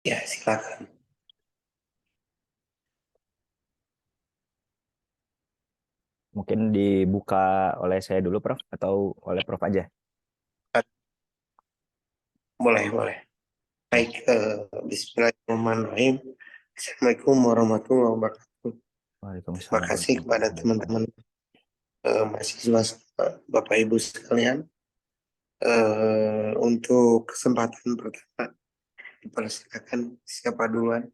Ya, silakan. Mungkin dibuka oleh saya dulu, Prof, atau oleh Prof aja? Boleh, boleh. Ya. Baik, bismillahirrahmanirrahim. Assalamualaikum warahmatullahi wabarakatuh. Terima Waalaikumsalam kasih kepada warahmatullahi wabarakatuh. teman-teman mahasiswa, Bapak Ibu sekalian, untuk kesempatan pertama. Dipersilakan siapa duluan?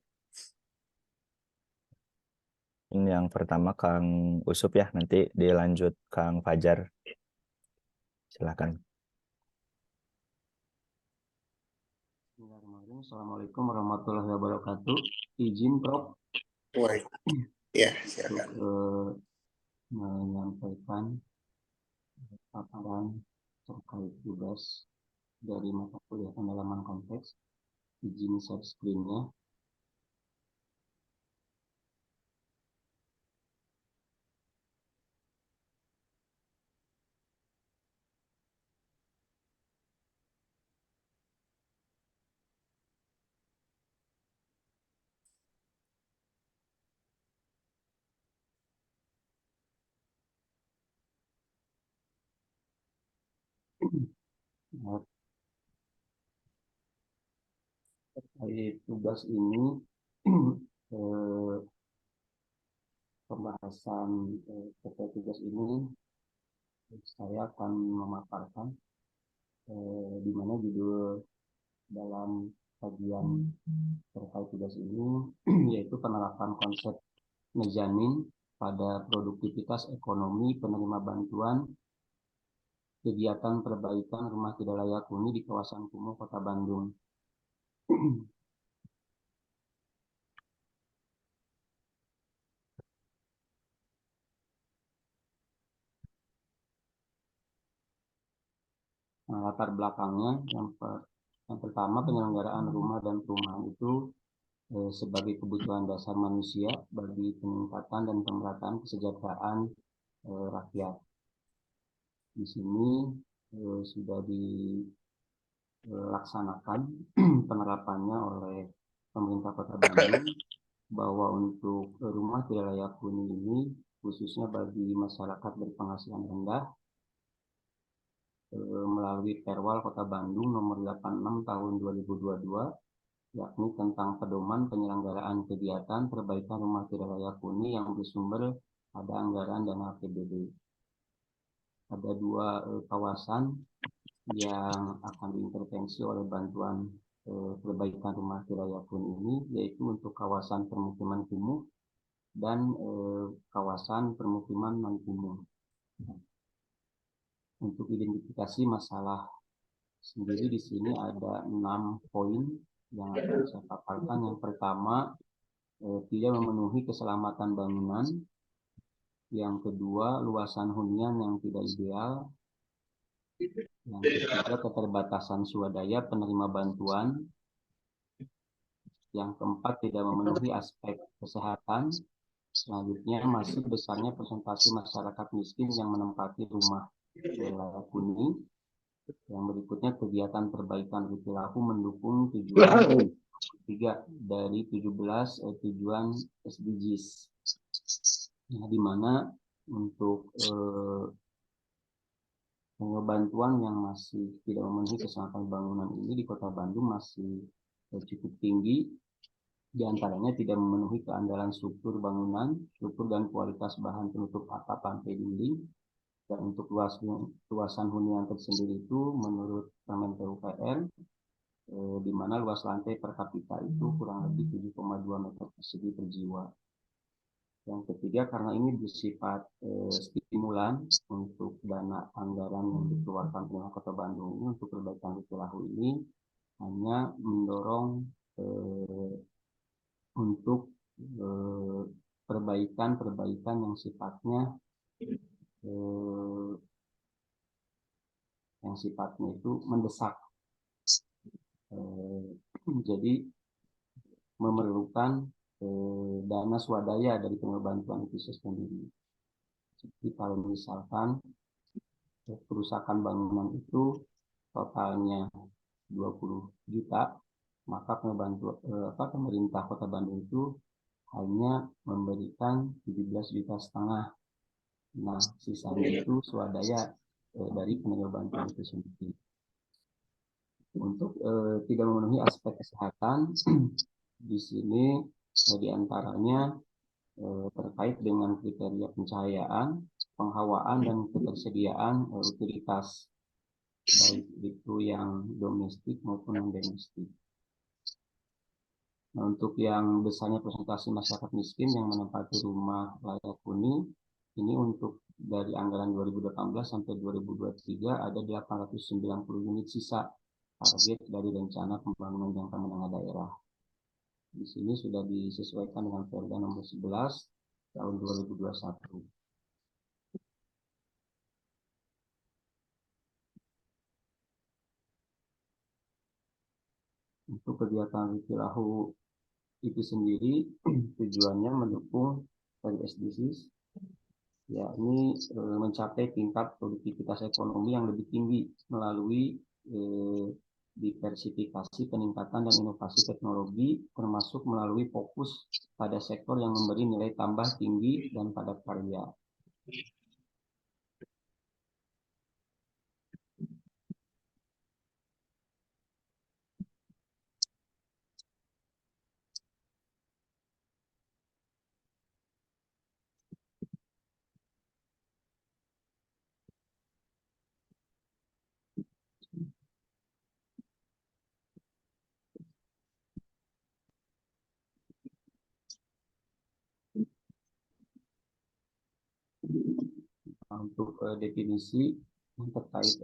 Ini yang pertama Kang Usup ya, nanti dilanjut Kang Fajar. Silakan. Bismillahirrahmanirrahim. Assalamualaikum warahmatullahi wabarakatuh. Izin Prof Baik, ya untuk silakan. menyampaikan paparan terkait tugas dari mata kuliah pendalaman konteks. Izin share screen-nya. Nah, terkait tugas ini pembahasan terkait tugas ini saya akan memaparkan di mana judul dalam kajian terkait tugas ini yaitu penerapan konsep menjamin pada produktivitas ekonomi penerima bantuan kegiatan perbaikan rumah tidak layak huni di kawasan kumuh Kota Bandung. Nah, latar belakangnya yang pertama penyelenggaraan rumah dan perumahan itu sebagai kebutuhan dasar manusia bagi peningkatan dan pemerataan kesejahteraan rakyat. Di sini sudah dilaksanakan penerapannya oleh pemerintah Kota Bandung bahwa untuk rumah tidak layak huni ini khususnya bagi masyarakat berpenghasilan rendah melalui Perwal Kota Bandung nomor 86 tahun 2022 yakni tentang pedoman penyelenggaraan kegiatan perbaikan rumah tidak layak huni yang bersumber pada anggaran dana APBD. Ada dua kawasan yang akan diintervensi oleh bantuan perbaikan rumah tidak layak huni ini, yaitu untuk kawasan permukiman kumuh dan kawasan permukiman non kumuh. Untuk identifikasi masalah sendiri di sini ada 6 poin yang akan saya paparkan. Yang pertama, tidak memenuhi keselamatan bangunan. Yang kedua, luasan hunian yang tidak ideal. Yang ketiga, keterbatasan swadaya penerima bantuan. Yang keempat, tidak memenuhi aspek kesehatan. Selanjutnya, masih besarnya persentase masyarakat miskin yang menempati rumah layak huni. Yang berikutnya, kegiatan perbaikan perilaku mendukung tujuan 3 dari 17 tujuan SDGs. Nah, di mana untuk bantuan yang masih tidak memenuhi keselamatan bangunan ini di Kota Bandung masih cukup tinggi. Di antaranya tidak memenuhi keandalan struktur bangunan, struktur dan kualitas bahan penutup atap lantai dinding. Dan untuk luasan hunian tersendiri itu menurut Permen PUPR di mana luas lantai per kapita itu kurang lebih 7,2 meter persegi per jiwa. Yang ketiga, karena ini bersifat stimulan untuk dana anggaran yang dikeluarkan oleh Kota Bandung ini untuk perbaikan perilaku ini hanya mendorong untuk perbaikan yang sifatnya itu mendesak. Jadi memerlukan dana swadaya dari pengebantuan itu sendiri. Jadi kalau misalkan kerusakan bangunan itu totalnya 20 juta, maka pemerintah Kota Bandung itu hanya memberikan 17,5 juta. Nah, sisanya itu swadaya dari penerima bantuan itu sendiri. Untuk tidak memenuhi aspek kesehatan, di sini diantaranya terkait dengan kriteria pencahayaan, penghawaan, dan ketersediaan utilitas, baik itu yang domestik maupun non domestik. Nah, untuk yang besarnya presentasi masyarakat miskin yang menempati rumah layak huni, ini untuk dari anggaran 2018 sampai 2023 ada 890 unit sisa target dari rencana pembangunan jangka menengah daerah. Di sini sudah disesuaikan dengan Perda nomor 11 tahun 2021. Untuk kegiatan Wikilahu itu sendiri tujuannya mendukung dari SDGs, yakni mencapai tingkat produktivitas ekonomi yang lebih tinggi melalui diversifikasi, peningkatan, dan inovasi teknologi, termasuk melalui fokus pada sektor yang memberi nilai tambah tinggi dan padat karya. Untuk definisi yang terkait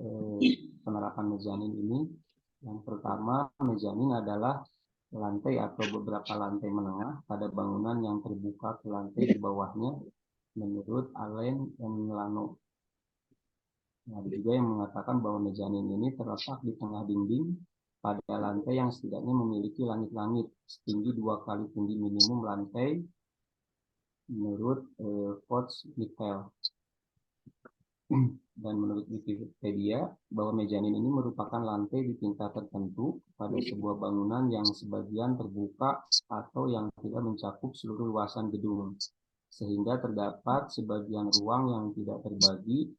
penerapan mezanin ini, yang pertama, mezanin adalah lantai atau beberapa lantai menengah pada bangunan yang terbuka ke lantai di bawahnya menurut Allen dan Milano. Nah, ada juga yang mengatakan bahwa mezanin ini terletak di tengah dinding pada lantai yang setidaknya memiliki langit-langit setinggi 2 kali tinggi minimum lantai menurut Potts-Mikkel. Dan menurut Wikipedia, bahwa mezanin ini merupakan lantai di tingkat tertentu pada sebuah bangunan yang sebagian terbuka atau yang tidak mencakup seluruh luasan gedung, sehingga terdapat sebagian ruang yang tidak terbagi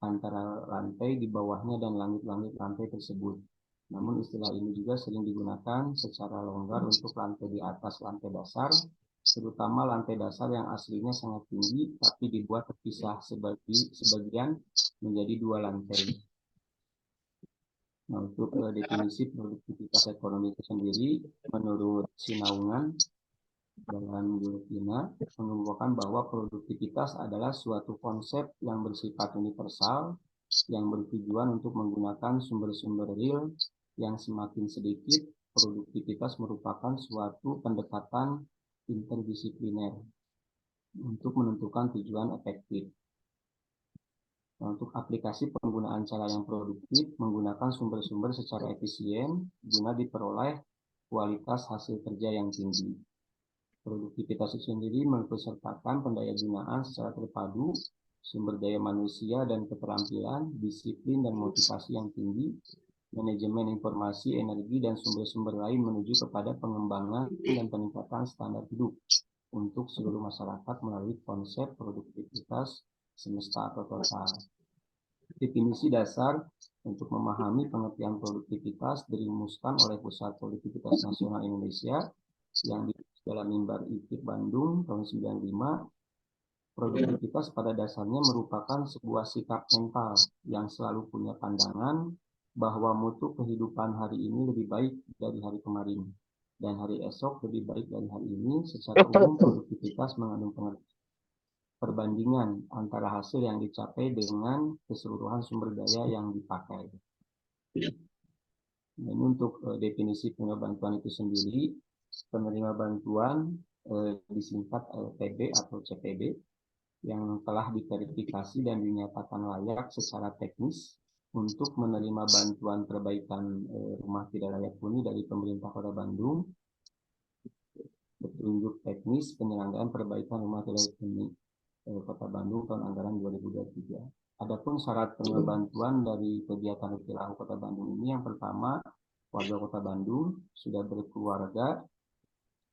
antara lantai di bawahnya dan langit-langit lantai tersebut. Namun istilah ini juga sering digunakan secara longgar untuk lantai di atas lantai dasar, terutama lantai dasar yang aslinya sangat tinggi tapi dibuat terpisah sebagian menjadi 2 lantai. Nah, untuk definisi produktivitas ekonomi itu sendiri, menurut Sinaungan dan Yulkina, menunjukkan bahwa produktivitas adalah suatu konsep yang bersifat universal yang bertujuan untuk menggunakan sumber-sumber real yang semakin sedikit. Produktivitas merupakan suatu pendekatan interdisipliner untuk menentukan tujuan efektif. Untuk aplikasi penggunaan cara yang produktif, menggunakan sumber-sumber secara efisien guna diperoleh kualitas hasil kerja yang tinggi. Produktivitas itu sendiri mempesertakan pendayagunaan secara terpadu, sumber daya manusia dan keterampilan, disiplin dan motivasi yang tinggi, manajemen informasi, energi, dan sumber-sumber lain menuju kepada pengembangan dan peningkatan standar hidup untuk seluruh masyarakat melalui konsep produktivitas semesta atau total. Definisi dasar untuk memahami pengertian produktivitas dirumuskan oleh Pusat Produktivitas Nasional Indonesia yang ditulis dalam Mimbar IKIP Bandung tahun 95. Produktivitas pada dasarnya merupakan sebuah sikap mental yang selalu punya pandangan bahwa mutu kehidupan hari ini lebih baik dari hari kemarin dan hari esok lebih baik dari hari ini. Secara umum, produktivitas mengandung perbandingan antara hasil yang dicapai dengan keseluruhan sumber daya yang dipakai. Dan untuk definisi penerima bantuan itu sendiri, penerima bantuan disingkat LPB atau CPB yang telah diverifikasi dan dinyatakan layak secara teknis untuk menerima bantuan perbaikan rumah tidak layak huni dari pemerintah Kota Bandung, petunjuk teknis penyelenggaraan perbaikan rumah tidak layak huni Kota Bandung tahun anggaran 2023. Adapun syarat penerima bantuan dari kegiatan Wikilahu Kota Bandung ini, yang pertama, warga Kota Bandung sudah berkeluarga,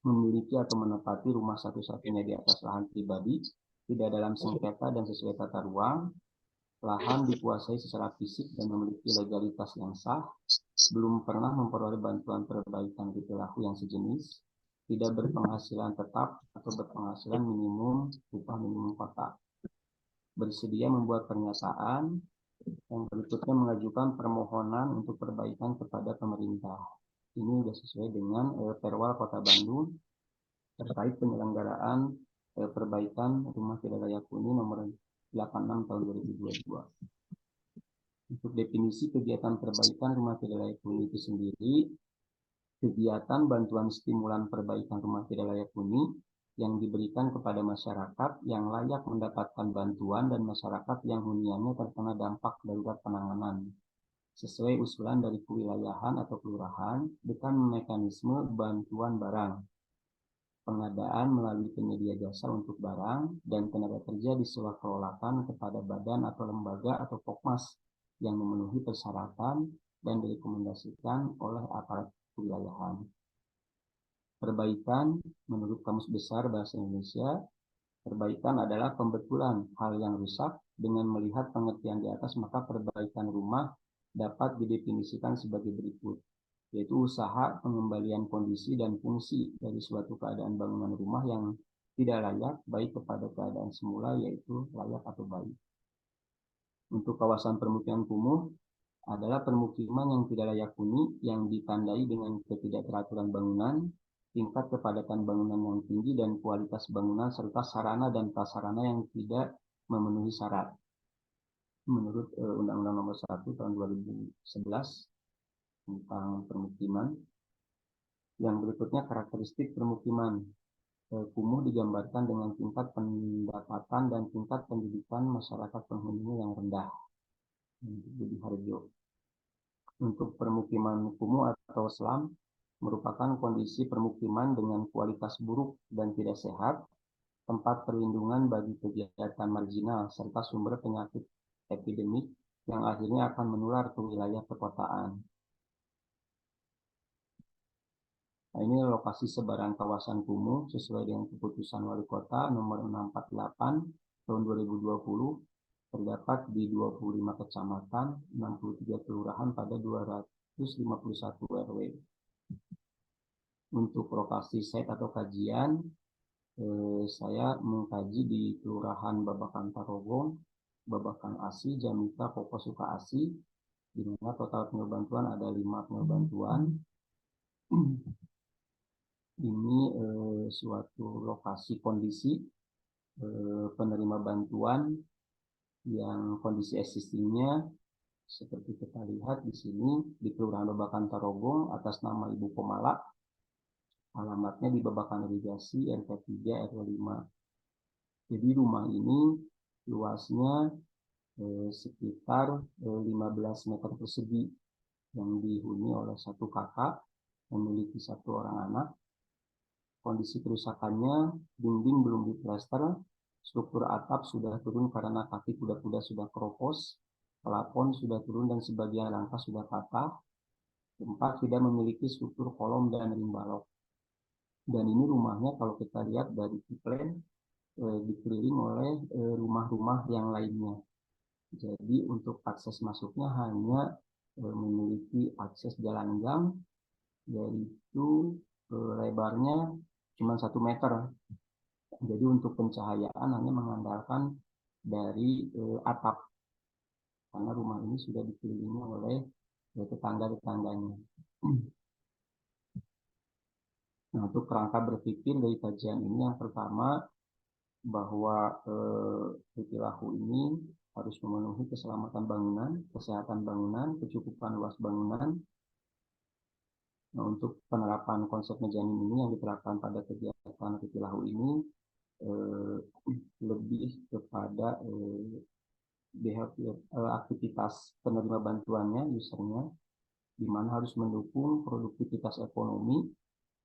memiliki atau menempati rumah satu-satunya di atas lahan pribadi, tidak dalam sengketa dan sesuai tata ruang, lahan dikuasai secara fisik dan memiliki legalitas yang sah, belum pernah memperoleh bantuan perbaikan perilaku yang sejenis, tidak berpenghasilan tetap atau berpenghasilan minimum upah minimum kota. Bersedia membuat pernyataan yang berikutnya mengajukan permohonan untuk perbaikan kepada pemerintah. Ini sudah sesuai dengan Perwal Kota Bandung terkait penyelenggaraan perbaikan rumah tidak layak huni nomor 86 tahun 2022. Untuk definisi kegiatan perbaikan rumah tidak layak huni itu sendiri, kegiatan bantuan stimulan perbaikan rumah tidak layak huni yang diberikan kepada masyarakat yang layak mendapatkan bantuan dan masyarakat yang huniannya terkena dampak darurat penanganan sesuai usulan dari kewilayahan atau kelurahan dengan mekanisme bantuan barang, pengadaan melalui penyedia jasa untuk barang, dan tenaga kerja disewa-kelolakan kepada badan atau lembaga atau Pokmas yang memenuhi persyaratan dan direkomendasikan oleh aparat kewilayahan. Perbaikan menurut Kamus Besar Bahasa Indonesia, perbaikan adalah pembetulan hal yang rusak. Dengan melihat pengertian di atas, maka perbaikan rumah dapat didefinisikan sebagai berikut, yaitu usaha pengembalian kondisi dan fungsi dari suatu keadaan bangunan rumah yang tidak layak baik kepada keadaan semula, yaitu layak atau baik. Untuk kawasan permukiman kumuh adalah permukiman yang tidak layak huni yang ditandai dengan ketidakteraturan bangunan, tingkat kepadatan bangunan yang tinggi, dan kualitas bangunan serta sarana dan prasarana yang tidak memenuhi syarat. Menurut Undang-Undang Nomor 1 Tahun 2011 tentang permukiman. Yang berikutnya karakteristik permukiman kumuh digambarkan dengan tingkat pendapatan dan tingkat pendidikan masyarakat penghuninya yang rendah. Jadi Harjo. Untuk permukiman kumuh atau slum merupakan kondisi permukiman dengan kualitas buruk dan tidak sehat, tempat perlindungan bagi kegiatan marginal serta sumber penyakit epidemik yang akhirnya akan menular ke wilayah perkotaan. Nah, ini lokasi sebaran kawasan kumuh sesuai dengan keputusan Wali Kota nomor 648 tahun 2020, terdapat di 25 kecamatan, 63 kelurahan pada 251 RW. Untuk lokasi site atau kajian, saya mengkaji di Kelurahan Babakan Tarogong, Babakan Asi, Jamika, Popo Suka Asi, di mana total penyeluruhan bantuan ada 5 penyeluruhan bantuan. Ini suatu lokasi kondisi penerima bantuan yang kondisi existingnya seperti kita lihat di sini di Kelurahan Babakan Tarogong atas nama Ibu Komala, alamatnya di Babakan Irigasi RT 3 RW 5. Jadi rumah ini luasnya sekitar 15 meter persegi yang dihuni oleh satu kakak memiliki 1 orang anak. Kondisi kerusakannya, dinding belum diplester, struktur atap sudah turun karena kaki kuda-kuda sudah keropos, plafon sudah turun dan sebagian rangka sudah patah, tempat tidak memiliki struktur kolom dan ring balok. Dan ini rumahnya kalau kita lihat dari plan dikeliling oleh rumah-rumah yang lainnya. Jadi untuk akses masuknya hanya memiliki akses jalan gang, yaitu lebarnya cuma 1 meter. Jadi untuk pencahayaan hanya mengandalkan dari atap, karena rumah ini sudah dikelilingi oleh tetangga-tetangganya. Nah, untuk kerangka berpikir dari kajian ini, yang pertama bahwa Petilahu ini harus memenuhi keselamatan bangunan, kesehatan bangunan, kecukupan luas bangunan. Nah, untuk penerapan konsep mezanin ini yang diterapkan pada kegiatan Petilahu ini lebih kepada aktivitas penerima bantuannya, usernya, di mana harus mendukung produktivitas ekonomi,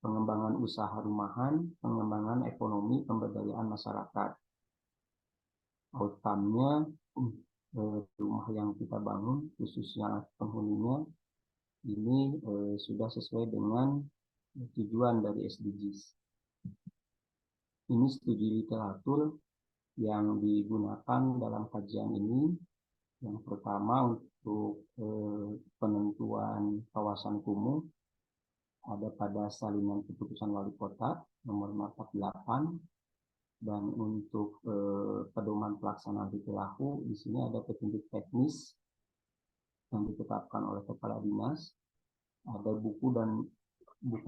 pengembangan usaha rumahan, pengembangan ekonomi, pemberdayaan masyarakat. Outcome-nya rumah yang kita bangun, khususnya penghuninya, ini sudah sesuai dengan tujuan dari SDGs. Ini studi literatur yang digunakan dalam kajian ini. Yang pertama untuk penentuan kawasan kumuh ada pada salinan keputusan wali kota nomor 48, dan untuk pedoman pelaksanaan perilaku di sini ada petunjuk teknis yang ditetapkan oleh kepala dinas, ada buku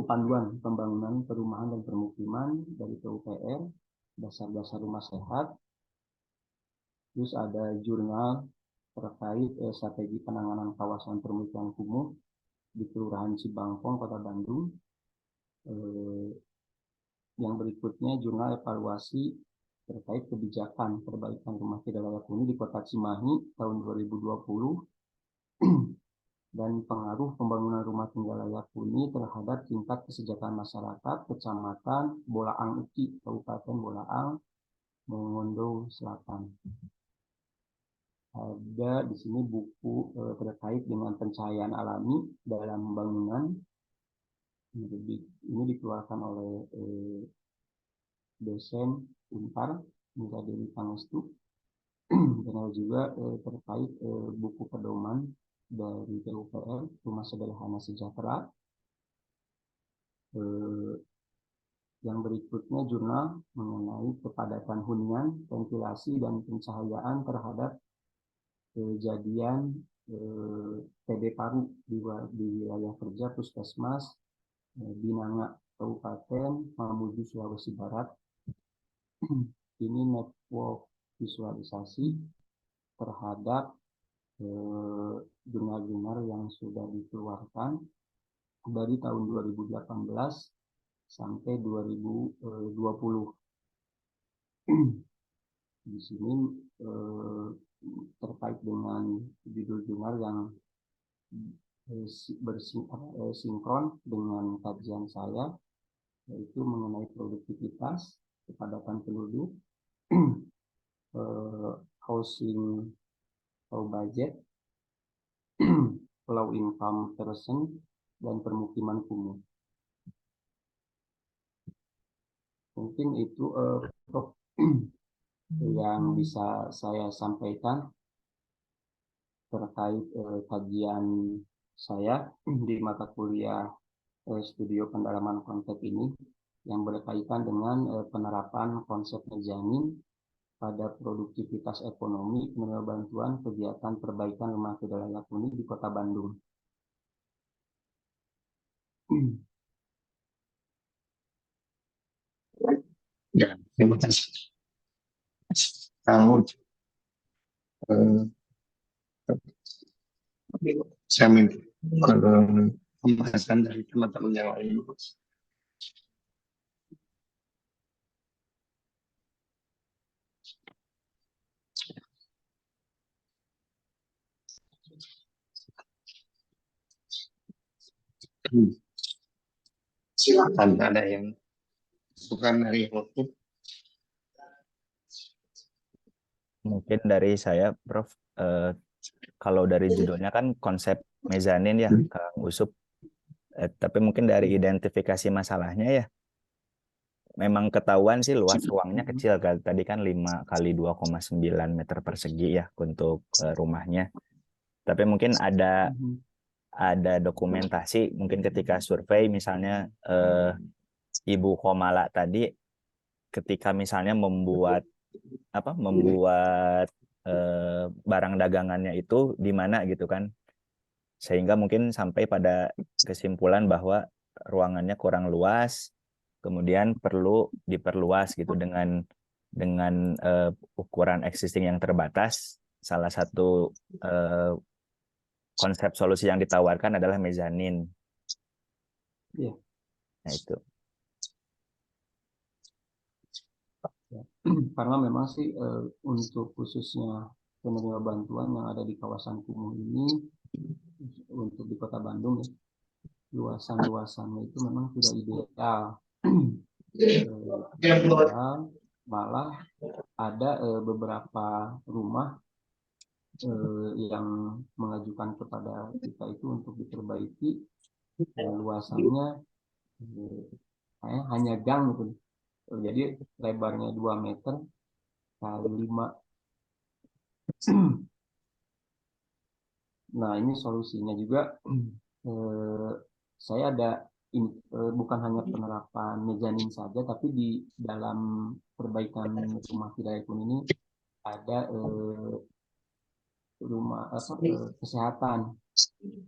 panduan pembangunan perumahan dan permukiman dari PUPR, dasar-dasar rumah sehat, terus ada jurnal terkait strategi penanganan kawasan permukiman kumuh di Kelurahan Cibangpong, Kota Bandung. Yang berikutnya jurnal evaluasi terkait kebijakan perbaikan rumah tidak layak huni di Kota Cimahi tahun 2020 dan pengaruh pembangunan rumah tinggal layak huni terhadap tingkat kesejahteraan masyarakat Kecamatan Bolaang Uki, Kabupaten Bolaang, Mongondo Selatan. Ada di sini buku terkait dengan pencahayaan alami dalam bangunan. Ini dikeluarkan oleh dosen Unpar, Mira Dewi Pangestu, dan ada juga terkait buku pedoman dari PUPR, Rumah Sederhana Sejahtera. Yang berikutnya jurnal mengenai kepadatan hunian, ventilasi, dan pencahayaan terhadap kejadian TB paru di wilayah kerja Puskesmas Binanga, Kabupaten Mamuju, Sulawesi Barat. Ini network visualisasi terhadap jurnal-jurnal yang sudah dikeluarkan dari tahun 2018 sampai 2020. Di sini terkait dengan judul jurnal yang bersinkron dengan kajian saya, yaitu mengenai produktivitas, kepadatan penduduk, housing low budget, low income person, dan permukiman kumuh. Mungkin itu yang bisa saya sampaikan terkait kajian saya di mata kuliah studio pendalaman konsep ini yang berkaitan dengan penerapan konsep mezanin pada produktivitas ekonomi menerima bantuan kegiatan perbaikan rumah tidak layak huni di Kota Bandung. Ya, terima kasih. Kang Ucu. Saya minta kalau pembahasan dari teman-teman yang lain. Silakan, ada yang bukan dari YouTube. Mungkin dari saya, Prof. Kalau dari judulnya kan konsep mezanin ya, Kang Usup. Tapi mungkin dari identifikasi masalahnya ya, memang ketahuan sih luas ruangnya kecil kan. Tadi kan 5 kali 2,9 meter persegi ya untuk rumahnya. Tapi mungkin ada dokumentasi, mungkin ketika survei misalnya Ibu Komala tadi ketika misalnya membuat barang dagangannya itu di mana gitu kan, sehingga mungkin sampai pada kesimpulan bahwa ruangannya kurang luas, kemudian perlu diperluas gitu dengan ukuran existing yang terbatas. Salah satu konsep solusi yang ditawarkan adalah mezanin. Ya. Nah itu. Karena memang sih untuk khususnya penerima bantuan yang ada di kawasan kumuh ini untuk di Kota Bandung ya, luasannya itu memang tidak ideal. Malah ada beberapa rumah yang mengajukan kepada kita itu untuk diperbaiki luasannya hanya gang gitu. Jadi lebarnya 2 meter kali 5. Nah, ini solusinya juga saya ada bukan hanya penerapan mezanin saja, tapi di dalam perbaikan rumah tidak layak huni ini ada rumah kesehatan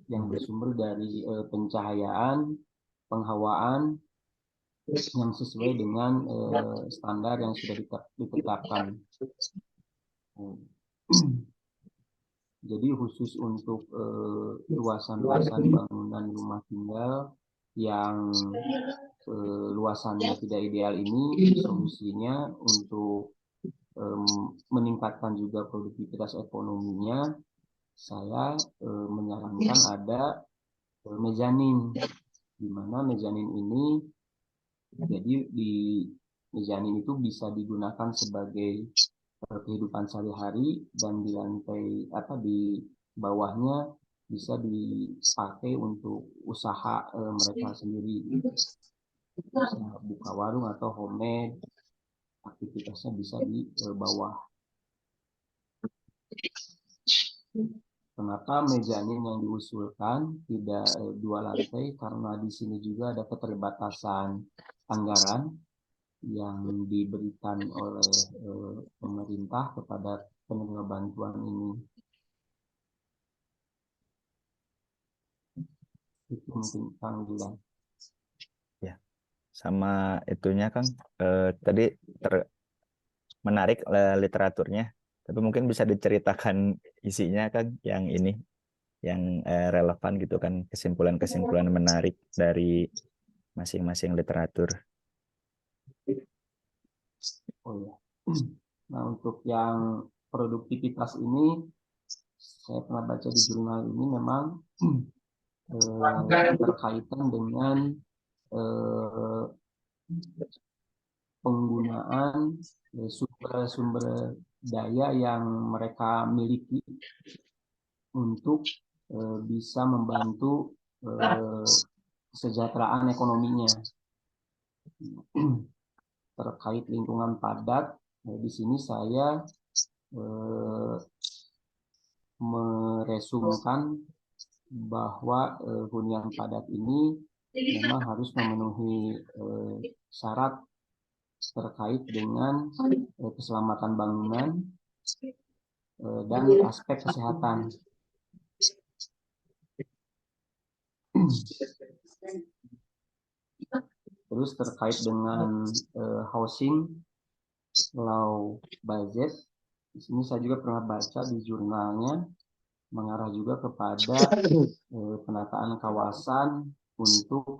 yang bersumber dari pencahayaan, penghawaan yang sesuai dengan standar yang sudah ditetapkan. Jadi khusus untuk luasan-luasan bangunan rumah tinggal yang luasannya tidak ideal ini, solusinya untuk meningkatkan juga produktivitas ekonominya, saya menyarankan ada mezanin, di mana mezanin ini jadi di mezanin itu bisa digunakan sebagai kehidupan sehari-hari, dan di lantai di bawahnya bisa dipakai untuk usaha mereka sendiri, usaha buka warung atau homemade, aktivitasnya bisa di bawah. Kenapa mezanin yang diusulkan tidak 2 lantai? Karena di sini juga ada keterbatasan anggaran yang diberikan oleh pemerintah kepada penerima bantuan ini. Itu mungkin Kang Dilan. Ya, sama itunya Kang, tadi menarik literaturnya, tapi mungkin bisa diceritakan isinya Kang yang ini, yang relevan gitu kan, kesimpulan-kesimpulan menarik dari masing-masing literatur. Oh ya. Nah, untuk yang produktivitas ini, saya pernah baca di jurnal ini memang berkaitan dengan penggunaan sumber-sumber daya yang mereka miliki untuk bisa membantu kesejahteraan ekonominya. Terkait lingkungan padat, di sini saya meresumkan bahwa hunian padat ini memang harus memenuhi syarat terkait dengan keselamatan bangunan dan aspek kesehatan. Terus terkait dengan housing law budget, di sini saya juga pernah baca di jurnalnya mengarah juga kepada penataan kawasan untuk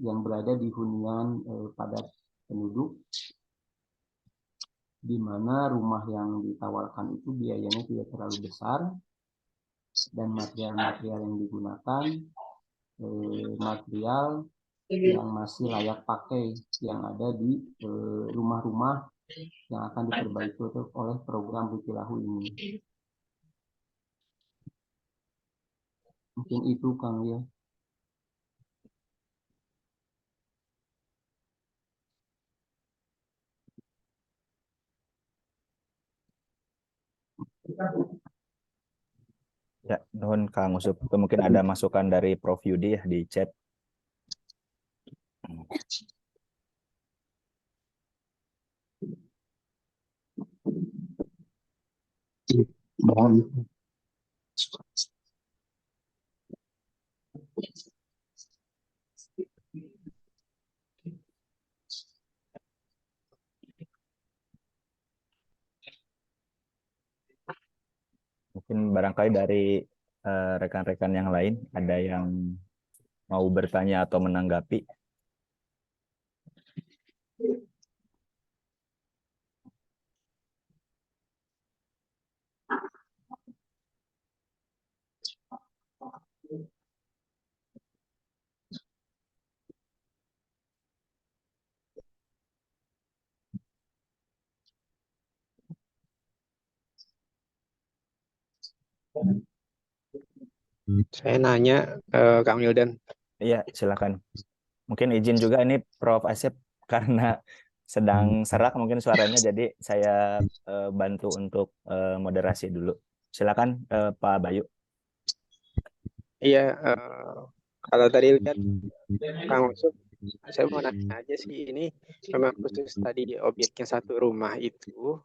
yang berada di hunian padat penduduk, di mana rumah yang ditawarkan itu biayanya tidak terlalu besar dan material-material yang digunakan material yang masih layak pakai yang ada di rumah-rumah yang akan diperbaiki oleh program Butilahu ini. Mungkin itu Kang ya. Ya, nuhun Kang Usup. Itu mungkin ada masukan dari Prof Yudi ya di chat. Mohon. Mungkin barangkali dari rekan-rekan yang lain ada yang mau bertanya atau menanggapi. Saya nanya Kang Wildan. Iya, silakan. Mungkin izin juga ini Prof. Asep karena sedang serak mungkin suaranya, jadi saya bantu untuk moderasi dulu. Silakan Pak Bayu. Iya, kalau tadi lihat Kang Usup, saya mau nanya aja sih, ini memang khusus tadi di objeknya satu rumah itu,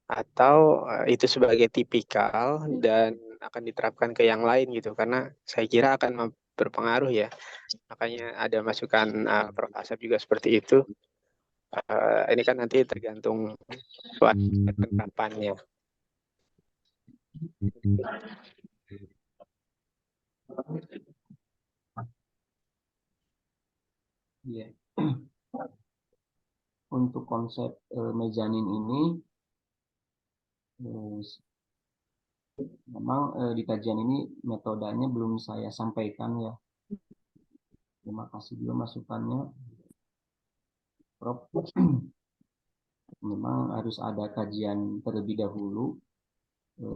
atau itu sebagai tipikal dan akan diterapkan ke yang lain gitu, karena saya kira akan berpengaruh ya. Makanya ada masukan Prof. Asep juga seperti itu. Ini kan nanti tergantung buat penerapannya. Iya. Untuk konsep mezanin ini eh, memang di kajian ini metodenya belum saya sampaikan ya. Terima kasih juga masukannya, Prof. Memang harus ada kajian terlebih dahulu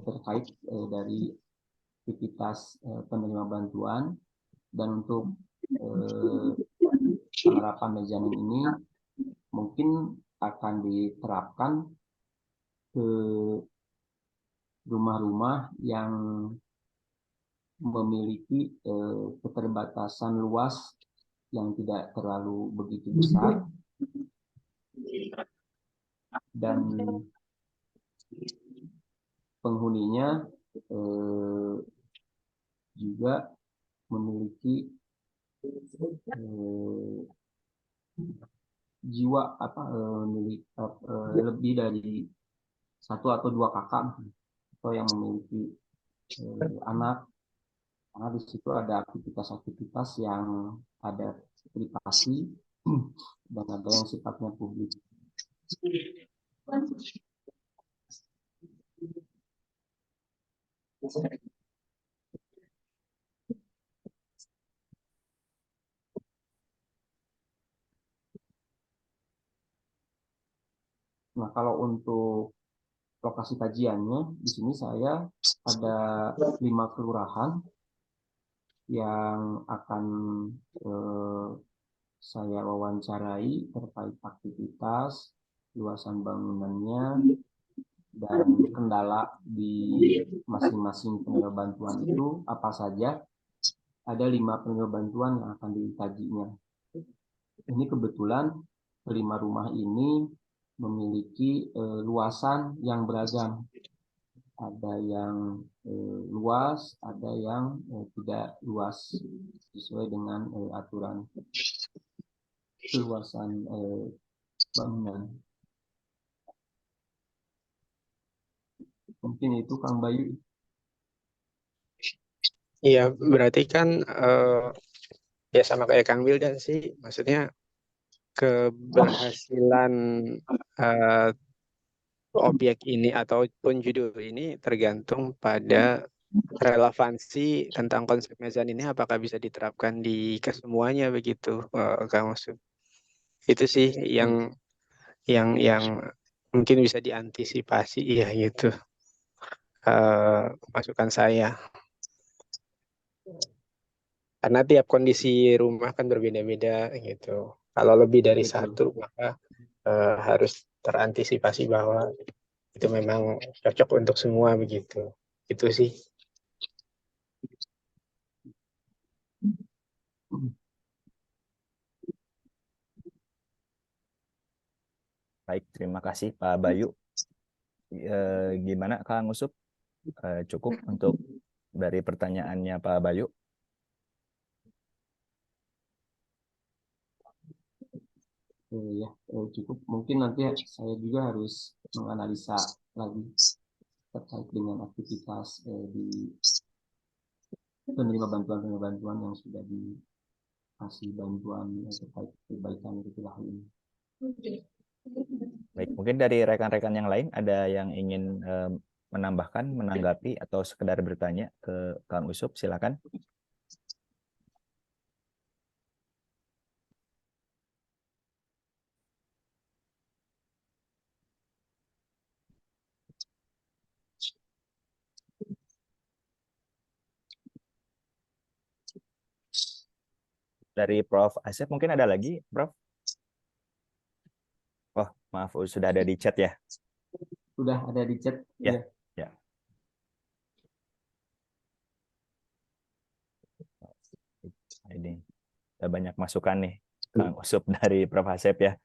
terkait dari aktivitas penerima bantuan, dan untuk penerapan mezanin ini mungkin akan diterapkan ke rumah-rumah yang memiliki keterbatasan luas yang tidak terlalu begitu besar, dan penghuninya juga memiliki jiwa lebih dari satu atau dua kakak, atau yang memiliki anak, karena di situ ada aktivitas-aktivitas yang ada privasi dan ada yang sifatnya publik. Nah, kalau untuk lokasi kajiannya, di sini saya ada 5 kelurahan yang akan saya wawancarai terkait aktivitas, luasan bangunannya, dan kendala di masing-masing penerima bantuan itu apa saja. Ada 5 penerima bantuan yang akan dikajinya. Ini kebetulan kelima rumah ini memiliki luasan yang beragam. Ada yang luas, ada yang tidak luas sesuai dengan aturan keluasan bangunan. Mungkin itu Kang Bayu. Iya, berarti kan ya sama kayak Kang Wildan sih, maksudnya keberhasilan objek ini ataupun judul ini tergantung pada relevansi tentang konsep mezan ini, apakah bisa diterapkan di kesemuanya begitu, Kang Maksud. Itu sih yang mungkin bisa diantisipasi ya gitu, masukan saya. Karena tiap kondisi rumah kan berbeda-beda gitu. Kalau lebih dari satu, maka harus terantisipasi bahwa itu memang cocok untuk semua begitu. Itu sih. Baik, terima kasih Pak Bayu. Gimana Kang Usup? Cukup untuk dari pertanyaannya Pak Bayu? Ya, cukup. Mungkin nanti saya juga harus menganalisa lagi terkait dengan aktivitas di penerima bantuan yang sudah dikasih bantuan terkait perbaikan itu ini. Baik, mungkin dari rekan-rekan yang lain ada yang ingin menambahkan, menanggapi, atau sekedar bertanya ke Kang Usup, silakan. Dari Prof. Asep mungkin ada lagi, Prof? Oh, maaf, sudah ada di chat ya? Sudah ada di chat. Ya, Ya. ya. Ini ada banyak masukan nih, Kang Usup dari Prof. Asep ya.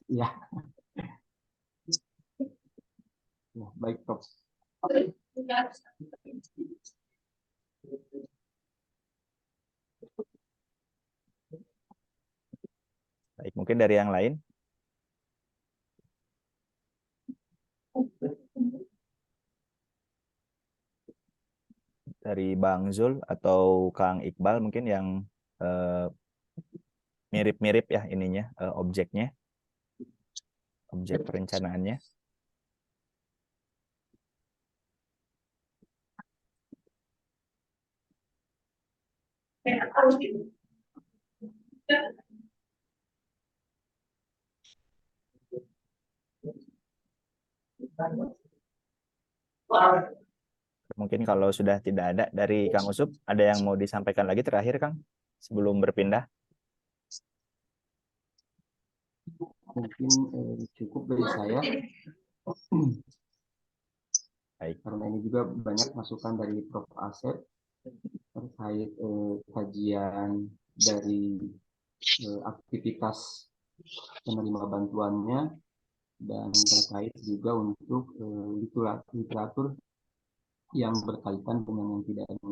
Ya. Ya, baik, Prof. Baik, mungkin dari yang lain. Dari Bang Zul atau Kang Iqbal mungkin yang mirip-mirip ya ininya, objeknya, objek perencanaannya. Mungkin kalau sudah tidak ada dari Kang Usup, ada yang mau disampaikan lagi terakhir, Kang, sebelum berpindah? Mungkin cukup dari saya. Baik. Karena ini juga banyak masukan dari Prof. Asep terkait kajian dari aktivitas penerima bantuannya dan terkait juga untuk literatur yang berkaitan dengan yang tidak ada.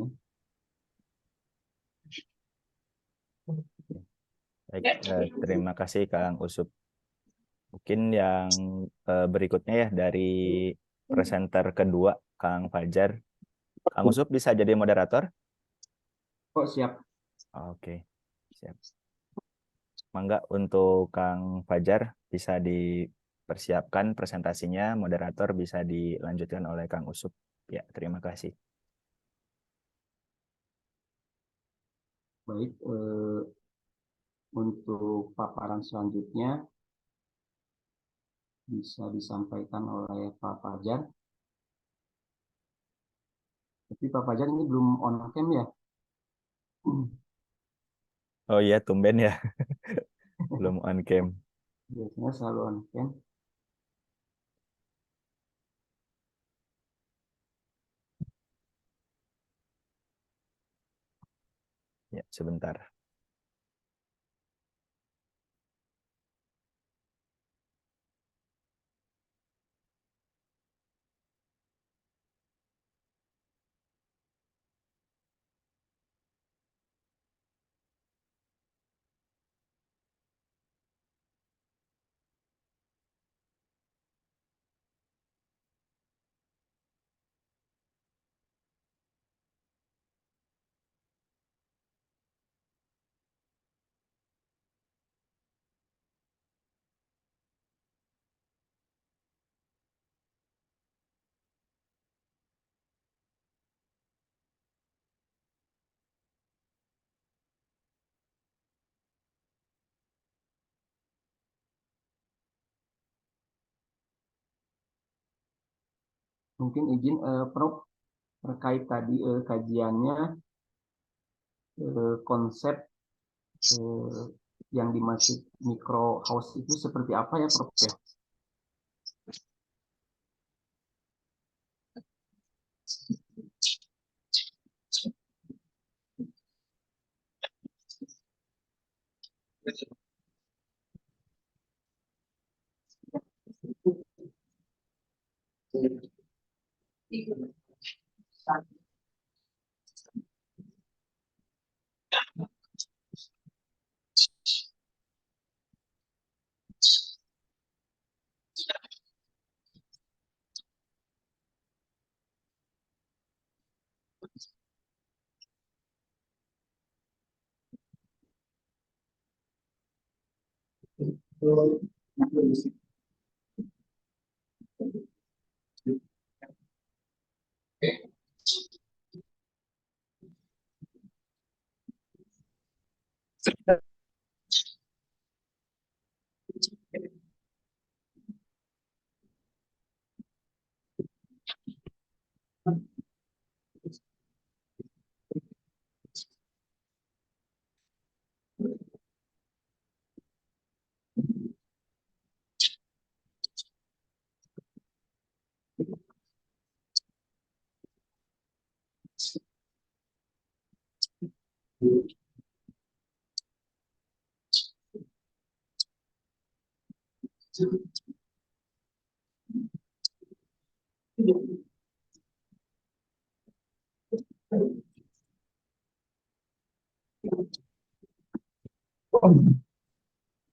Baik, terima kasih Kang Usup. Mungkin yang berikutnya ya dari presenter kedua, Kang Fajar. Kang Usup bisa jadi moderator? Oh, siap. Oke, siap. Mangga untuk Kang Fajar bisa dipersiapkan presentasinya, moderator bisa dilanjutkan oleh Kang Usup. Ya, terima kasih. Baik, untuk paparan selanjutnya bisa disampaikan oleh Pak Fajar. Tapi Pak Fajar ini belum on cam ya? Oh iya, tumben ya. Belum on cam. Biasanya selalu on cam. Ya, sebentar. Mungkin izin Prof terkait tadi kajiannya konsep yang dimaksud micro house itu seperti apa ya Prof ya?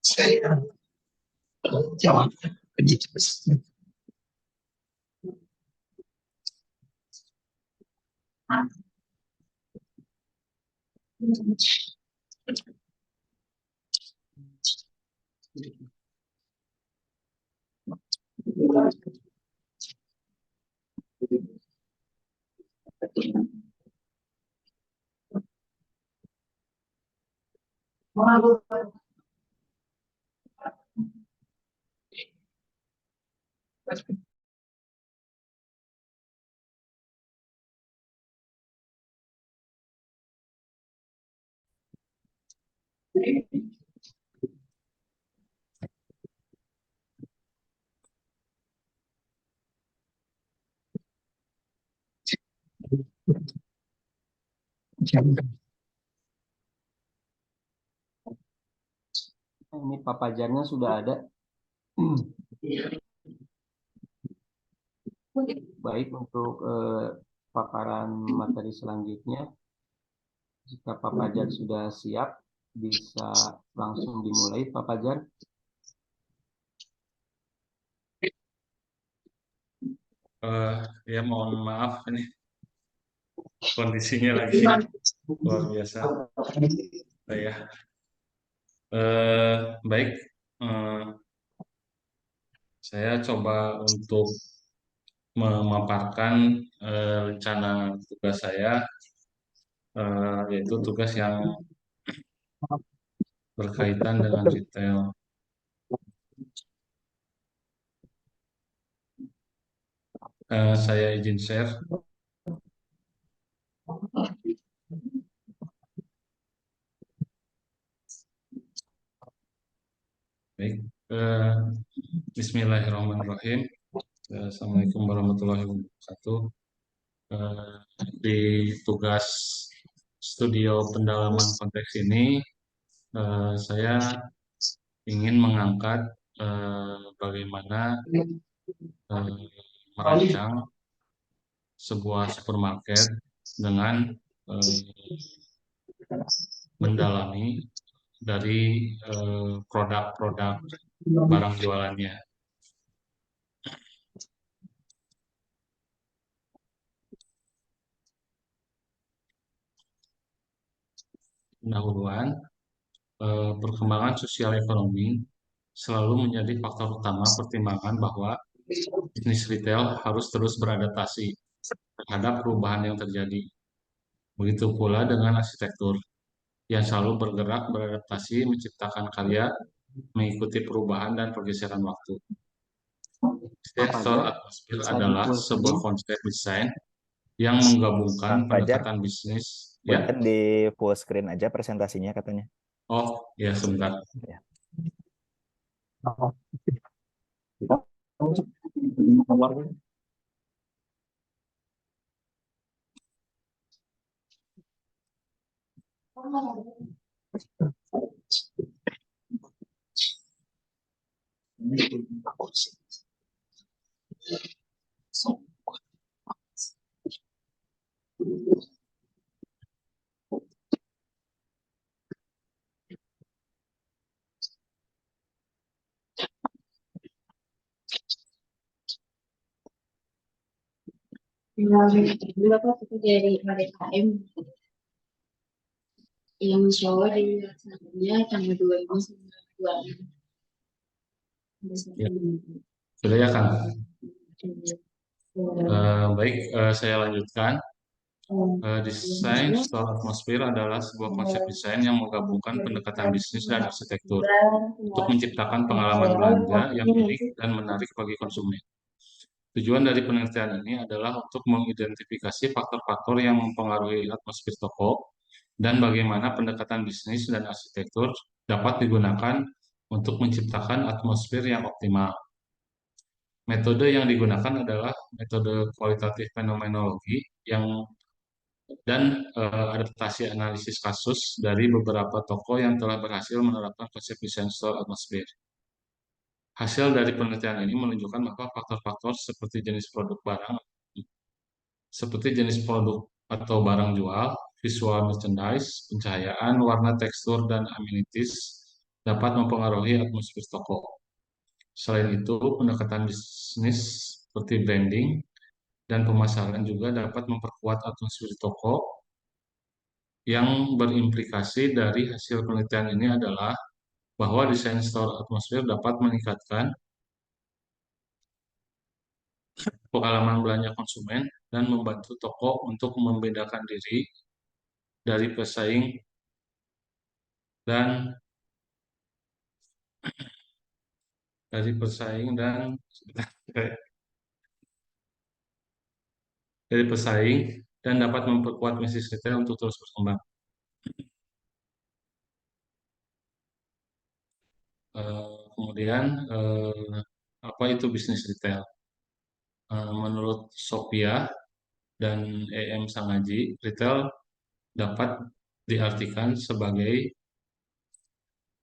Saya jawab begitu. Ini papajarnya sudah ada. Baik, untuk paparan materi selanjutnya, jika Pak Fajar sudah siap, bisa langsung dimulai, Pak Fajar. Ya mohon maaf ini kondisinya lagi luar biasa. Saya baik, saya coba untuk memaparkan rencana tugas saya, yaitu tugas yang berkaitan dengan retail. Saya izin share. Baik, Bismillahirrahmanirrahim. Assalamualaikum warahmatullahi wabarakatuh. Di tugas studio pendalaman konteks ini, saya ingin mengangkat bagaimana merancang sebuah supermarket dengan mendalami dari produk-produk barang jualannya. Pendahuluan, perkembangan sosial ekonomi selalu menjadi faktor utama pertimbangan bahwa bisnis retail harus terus beradaptasi terhadap perubahan yang terjadi. Begitu pula dengan arsitektur yang selalu bergerak beradaptasi menciptakan karya mengikuti perubahan dan pergeseran waktu. Sektor atmosfer adalah sebuah konsep desain yang menggabungkan Pak Fajar, pendekatan bisnis. Punten di full screen aja presentasinya katanya. Oh, ya sebentar. Ya. Dulu aku dari KM yang show di satunya tanggal 2 Ya. Sudah ya kan? Baik, saya lanjutkan. Desain store atmosfer adalah sebuah konsep desain yang menggabungkan pendekatan bisnis dan arsitektur untuk menciptakan pengalaman belanja yang unik dan menarik bagi konsumen. Tujuan dari penelitian ini adalah untuk mengidentifikasi faktor-faktor yang mempengaruhi atmosfer toko dan bagaimana pendekatan bisnis dan arsitektur dapat digunakan untuk menciptakan atmosfer yang optimal. Metode yang digunakan adalah metode kualitatif fenomenologi yang dan adaptasi analisis kasus dari beberapa toko yang telah berhasil menerapkan konsep desain store atmosphere. Hasil dari penelitian ini menunjukkan bahwa faktor-faktor seperti jenis produk atau barang jual, visual merchandise, pencahayaan, warna, tekstur, dan amenities dapat mempengaruhi atmosfer toko. Selain itu, pendekatan bisnis seperti branding dan pemasaran juga dapat memperkuat atmosfer toko. Yang berimplikasi dari hasil penelitian ini adalah bahwa desain store atmosfer dapat meningkatkan pengalaman belanja konsumen dan membantu toko untuk membedakan diri dari pesaing dan dari pesaing dan dari pesaing dan dapat memperkuat bisnis retail untuk terus berkembang. Kemudian apa itu bisnis retail? Menurut Sophia dan EM Sangaji, retail dapat diartikan sebagai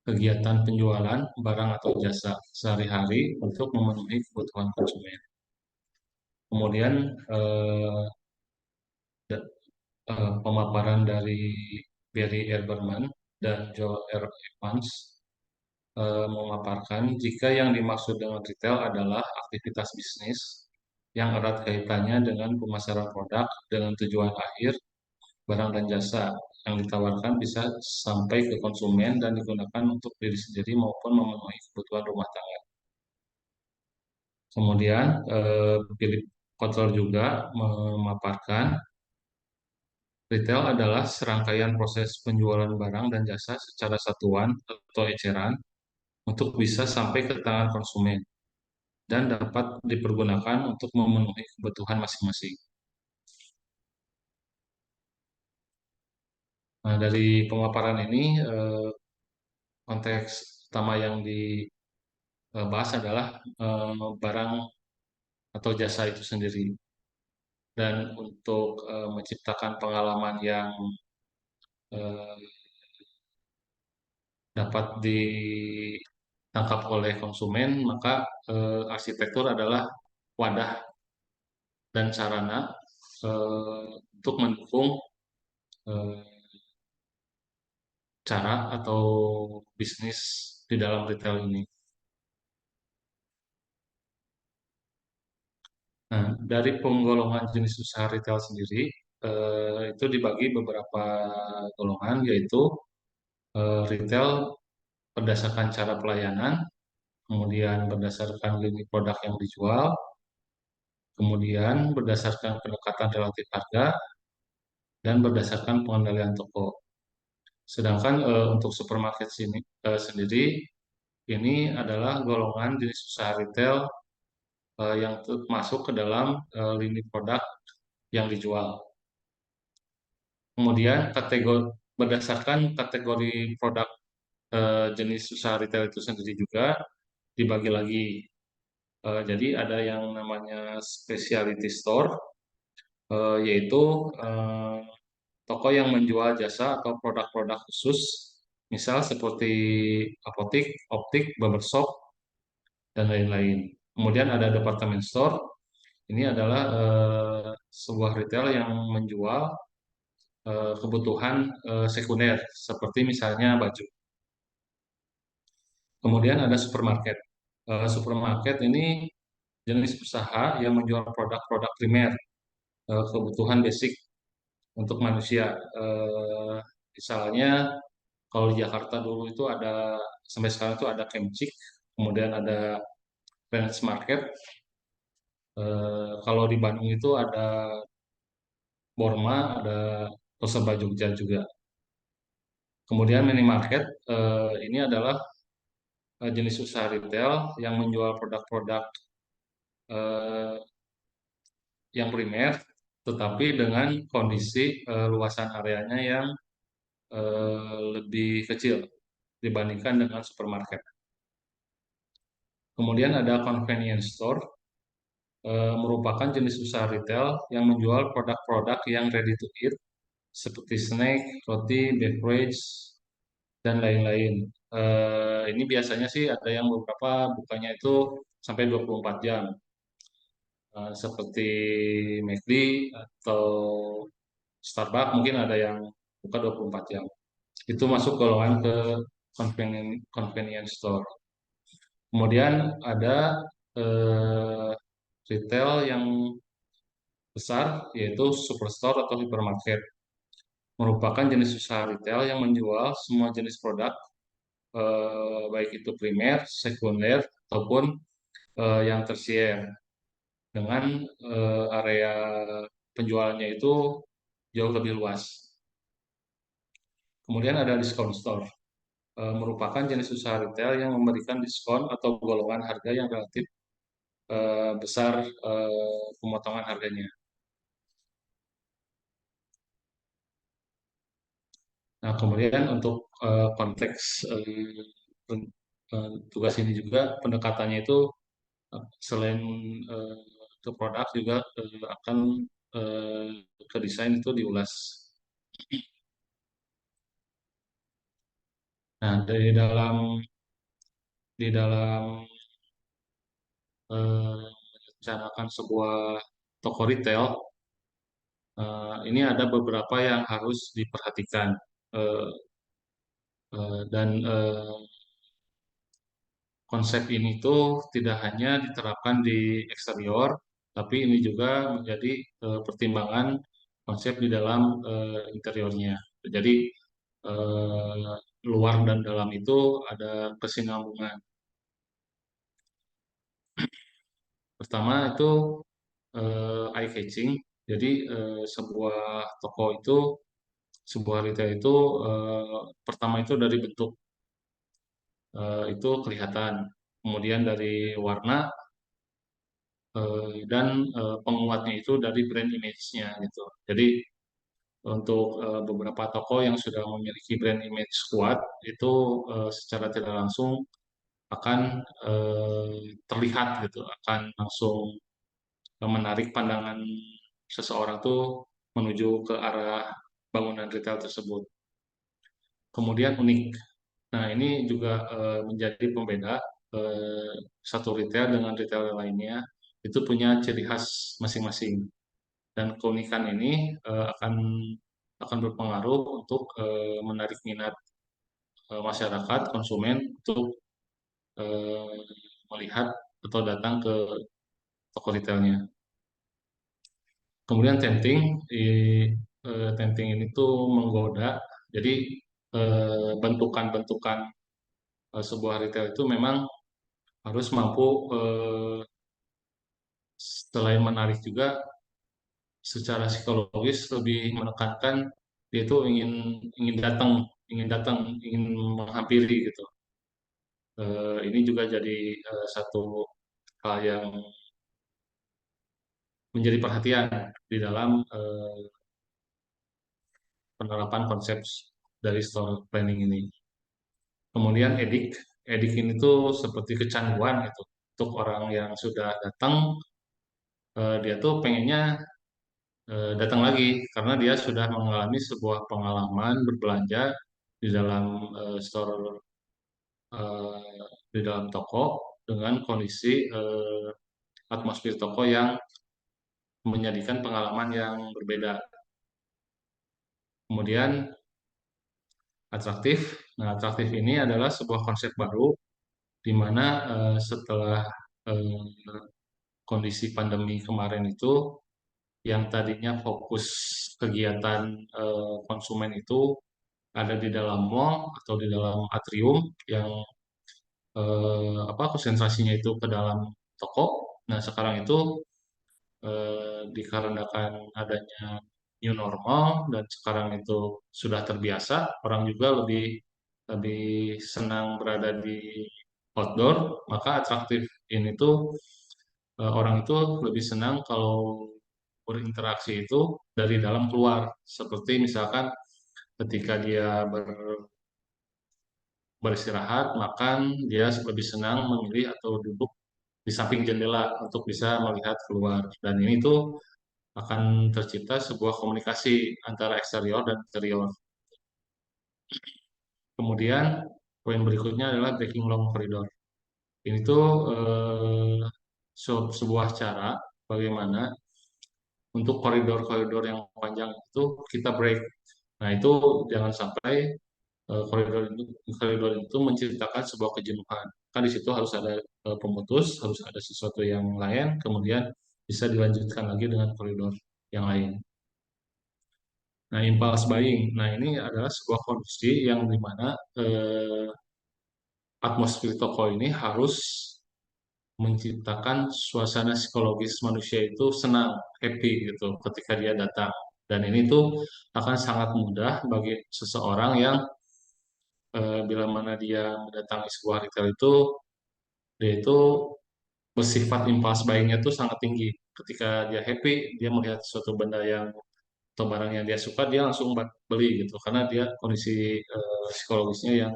kegiatan penjualan barang atau jasa sehari-hari untuk memenuhi kebutuhan konsumen. Kemudian pemaparan dari Barry Eberman dan Joel R. Evans memaparkan jika yang dimaksud dengan retail adalah aktivitas bisnis yang erat kaitannya dengan pemasaran produk dengan tujuan akhir barang dan jasa yang ditawarkan bisa sampai ke konsumen dan digunakan untuk diri sendiri maupun memenuhi kebutuhan rumah tangga. Kemudian Philip Kotler juga memaparkan retail adalah serangkaian proses penjualan barang dan jasa secara satuan atau eceran untuk bisa sampai ke tangan konsumen dan dapat dipergunakan untuk memenuhi kebutuhan masing-masing. Nah, dari pemaparan ini konteks utama yang dibahas adalah barang atau jasa itu sendiri. Dan untuk menciptakan pengalaman yang dapat ditangkap oleh konsumen, maka arsitektur adalah wadah dan sarana untuk mendukung cara atau bisnis di dalam retail ini. Nah, dari penggolongan jenis usaha retail sendiri, itu dibagi beberapa golongan, yaitu retail berdasarkan cara pelayanan, kemudian berdasarkan lini produk yang dijual, kemudian berdasarkan pendekatan relatif harga, dan berdasarkan pengendalian toko. Sedangkan untuk supermarket sendiri, ini adalah golongan jenis usaha retail yang masuk ke dalam lini produk yang dijual. Kemudian berdasarkan kategori produk jenis usaha retail itu sendiri juga dibagi lagi. Jadi ada yang namanya specialty store, yaitu toko yang menjual jasa atau produk-produk khusus, misal seperti apotik, optik, barbershop, dan lain-lain. Kemudian ada department store, ini adalah sebuah retail yang menjual kebutuhan sekunder, seperti misalnya baju. Kemudian ada supermarket. Supermarket ini jenis usaha yang menjual produk-produk primer, kebutuhan basic untuk manusia. Misalnya kalau di Jakarta dulu itu ada, sampai sekarang itu ada Kemcik, kemudian ada Friends Market. Kalau di Bandung itu ada Borma, ada Toserba Jogja juga. Kemudian minimarket ini adalah jenis usaha retail yang menjual produk-produk yang primer, tetapi dengan kondisi luasan areanya yang lebih kecil dibandingkan dengan supermarket. Kemudian ada convenience store, merupakan jenis usaha retail yang menjual produk-produk yang ready to eat seperti snack, roti, beverage, dan lain-lain. Ini biasanya sih ada yang beberapa bukanya itu sampai 24 jam. Seperti McD atau Starbucks mungkin ada yang buka 24 jam. Itu masuk golongan ke convenience store. Kemudian ada eh, retail yang besar yaitu superstore atau hypermarket. Merupakan jenis usaha retail yang menjual semua jenis produk baik itu primer, sekunder ataupun yang tersier dengan area penjualannya itu jauh lebih luas. Kemudian ada discount store, merupakan jenis usaha retail yang memberikan diskon atau golongan harga yang relatif besar pemotongan harganya. Nah, kemudian untuk konteks tugas ini juga pendekatannya itu selain ke produk juga akan ke desain itu diulas. Nah, di dalam merencanakan sebuah toko retail, ini ada beberapa yang harus diperhatikan eh, dan konsep ini tuh tidak hanya diterapkan di eksterior, tapi ini juga menjadi pertimbangan konsep di dalam interiornya. Jadi eh, luar dan dalam itu ada kesinambungan. Pertama itu eye catching. Jadi sebuah toko itu, sebuah retail itu pertama itu dari bentuk itu kelihatan, kemudian dari warna dan penguatnya itu dari brand image-nya gitu. Jadi untuk beberapa toko yang sudah memiliki brand image kuat itu secara tidak langsung akan terlihat gitu, akan langsung menarik pandangan seseorang tuh menuju ke arah bangunan retail tersebut. Kemudian unik. Nah, ini juga menjadi pembeda eh, satu retail dengan retail lainnya. Itu punya ciri khas masing-masing. Dan keunikan ini akan berpengaruh untuk menarik minat masyarakat, konsumen untuk eh, melihat atau datang ke toko retailnya. Kemudian tempting ini tuh menggoda. Jadi bentukan-bentukan sebuah retail itu memang harus mampu selain menarik juga secara psikologis lebih menekankan dia itu ingin ingin datang, ingin menghampiri gitu. Ini juga jadi satu hal yang menjadi perhatian di dalam penerapan konsep dari store planning ini. Kemudian edik ini tuh seperti kecanduan gitu. Untuk orang yang sudah datang, dia tuh pengennya datang lagi karena dia sudah mengalami sebuah pengalaman berbelanja di dalam store di dalam toko dengan kondisi atmosfer toko yang menjadikan pengalaman yang berbeda. Kemudian atraktif. Nah, atraktif ini adalah sebuah konsep baru di mana setelah eh, kondisi pandemi kemarin itu yang tadinya fokus kegiatan konsumen itu ada di dalam mall atau di dalam atrium yang konsentrasinya itu ke dalam toko. Nah, sekarang itu dikarenakan adanya new normal dan sekarang itu sudah terbiasa, orang juga lebih lebih senang berada di outdoor, maka atraktif ini tuh orang itu lebih senang kalau berinteraksi itu dari dalam keluar. Seperti misalkan ketika dia beristirahat, makan, dia lebih senang memilih atau duduk di samping jendela untuk bisa melihat keluar. Dan ini tuh akan tercipta sebuah komunikasi antara eksterior dan interior. Kemudian poin berikutnya adalah breaking long corridor. Ini tuh sebuah cara bagaimana untuk koridor-koridor yang panjang itu kita break. Nah, itu jangan sampai koridor itu menciptakan sebuah kejenuhan. Kan di situ harus ada pemutus, harus ada sesuatu yang lain, kemudian bisa dilanjutkan lagi dengan koridor yang lain. Nah, impulse buying. Nah, ini adalah sebuah kondisi yang dimana atmosfer toko ini harus menciptakan suasana psikologis manusia itu senang, happy gitu ketika dia datang. Dan ini tuh akan sangat mudah bagi seseorang yang bila mana dia mendatangi sebuah retail itu, dia itu bersifat impuls buying-nya tuh sangat tinggi. Ketika dia happy, dia melihat suatu benda yang atau barang yang dia suka, dia langsung beli gitu, karena dia kondisi psikologisnya yang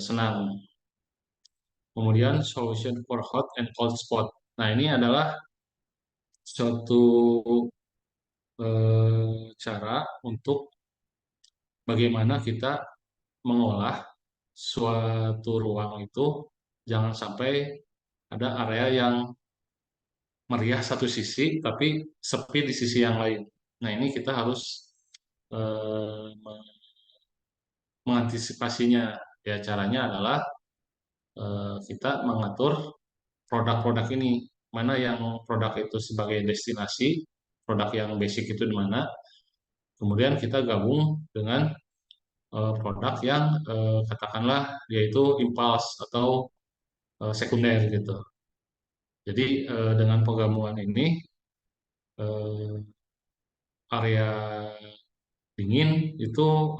senang. Kemudian solution for hot and cold spot. Nah, ini adalah suatu cara untuk bagaimana kita mengolah suatu ruang itu jangan sampai ada area yang meriah satu sisi tapi sepi di sisi yang lain. Nah, ini kita harus mengantisipasinya. Ya, caranya adalah kita mengatur produk-produk ini, mana yang produk itu sebagai destinasi, produk yang basic itu di mana, kemudian kita gabung dengan produk yang katakanlah yaitu impuls atau sekunder gitu. Jadi dengan penggabungan ini eh, area dingin itu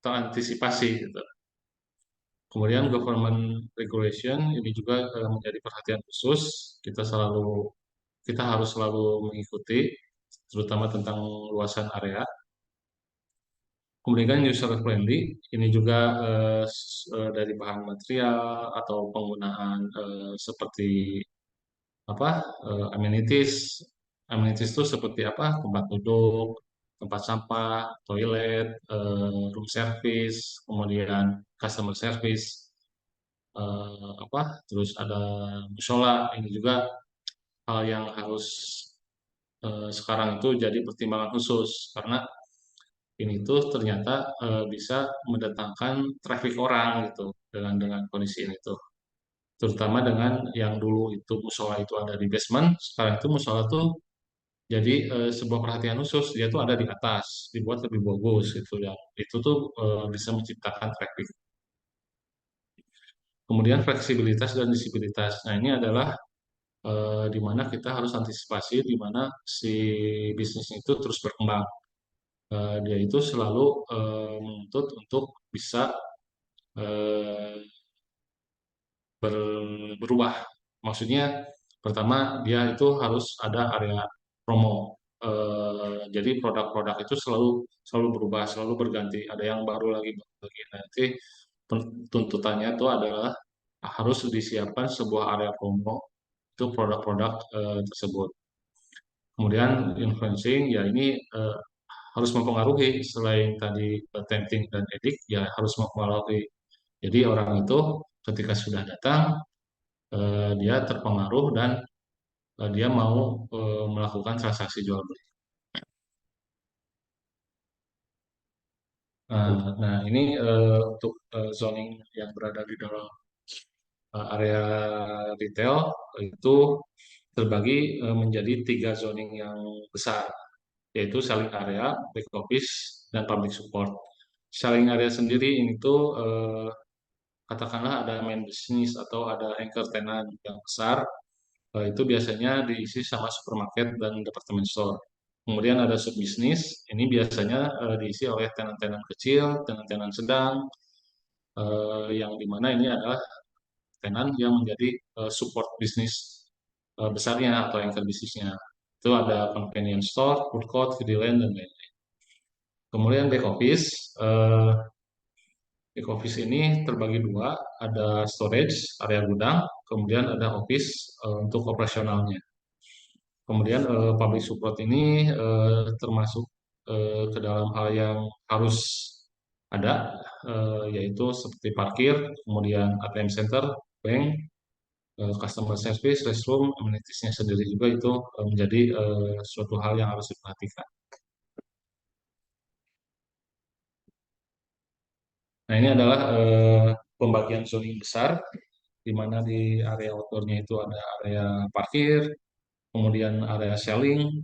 terantisipasi gitu. Kemudian government regulation ini juga menjadi perhatian khusus. Kita harus selalu mengikuti, terutama tentang luasan area. Kemudian user friendly, ini juga dari bahan material atau penggunaan seperti apa amenities. Amenities itu seperti apa? Tempat duduk, tempat sampah, toilet, room service, kemudian customer service, terus ada musola. Ini juga hal yang harus sekarang itu jadi pertimbangan khusus karena ini tuh ternyata bisa mendatangkan traffic orang gitu dengan kondisi ini tuh. Terutama dengan yang dulu itu musola itu ada di basement, sekarang itu musola tuh jadi sebuah perhatian khusus, dia tuh ada di atas, dibuat lebih bagus gitu ya. Itu tuh bisa menciptakan traffic. Kemudian fleksibilitas dan visibilitas. Nah, ini adalah di mana kita harus antisipasi di mana si bisnis itu terus berkembang. Dia itu selalu menuntut untuk bisa eh, berubah. Maksudnya pertama dia itu harus ada area promo. Jadi produk-produk itu selalu selalu berubah, selalu berganti. Ada yang baru lagi, baru lagi. Nanti tuntutannya itu adalah harus disiapkan sebuah area promo itu produk-produk tersebut. Kemudian influencing ya ini harus mempengaruhi selain tadi tempting dan edik ya harus mempengaruhi. Jadi orang itu ketika sudah datang dia terpengaruh dan dia mau melakukan transaksi jual beli. Nah, ini untuk zoning yang berada di dalam area retail itu terbagi menjadi 3 zoning yang besar, yaitu selling area, back office, dan public support. Selling area sendiri ini tuh katakanlah ada main bisnis atau ada anchor tenant yang besar, itu biasanya diisi sama supermarket dan department store. Kemudian ada subbisnis, ini biasanya diisi oleh tenan-tenan kecil, tenan-tenan sedang, yang dimana ini adalah tenan yang menjadi support bisnis besarnya atau anchor bisnisnya. Itu ada convenience store, food court, foodie land, dan lain-lain. Kemudian back office, back office ini terbagi dua, ada storage, area gudang, kemudian ada office untuk operasionalnya. Kemudian public support ini termasuk ke dalam hal yang harus ada, yaitu seperti parkir, kemudian ATM center, bank, customer service, restroom, amenities-nya sendiri juga itu menjadi suatu hal yang harus diperhatikan. Nah, ini adalah pembagian zoning besar, di mana di area outdoor-nya itu ada area parkir, kemudian area selling,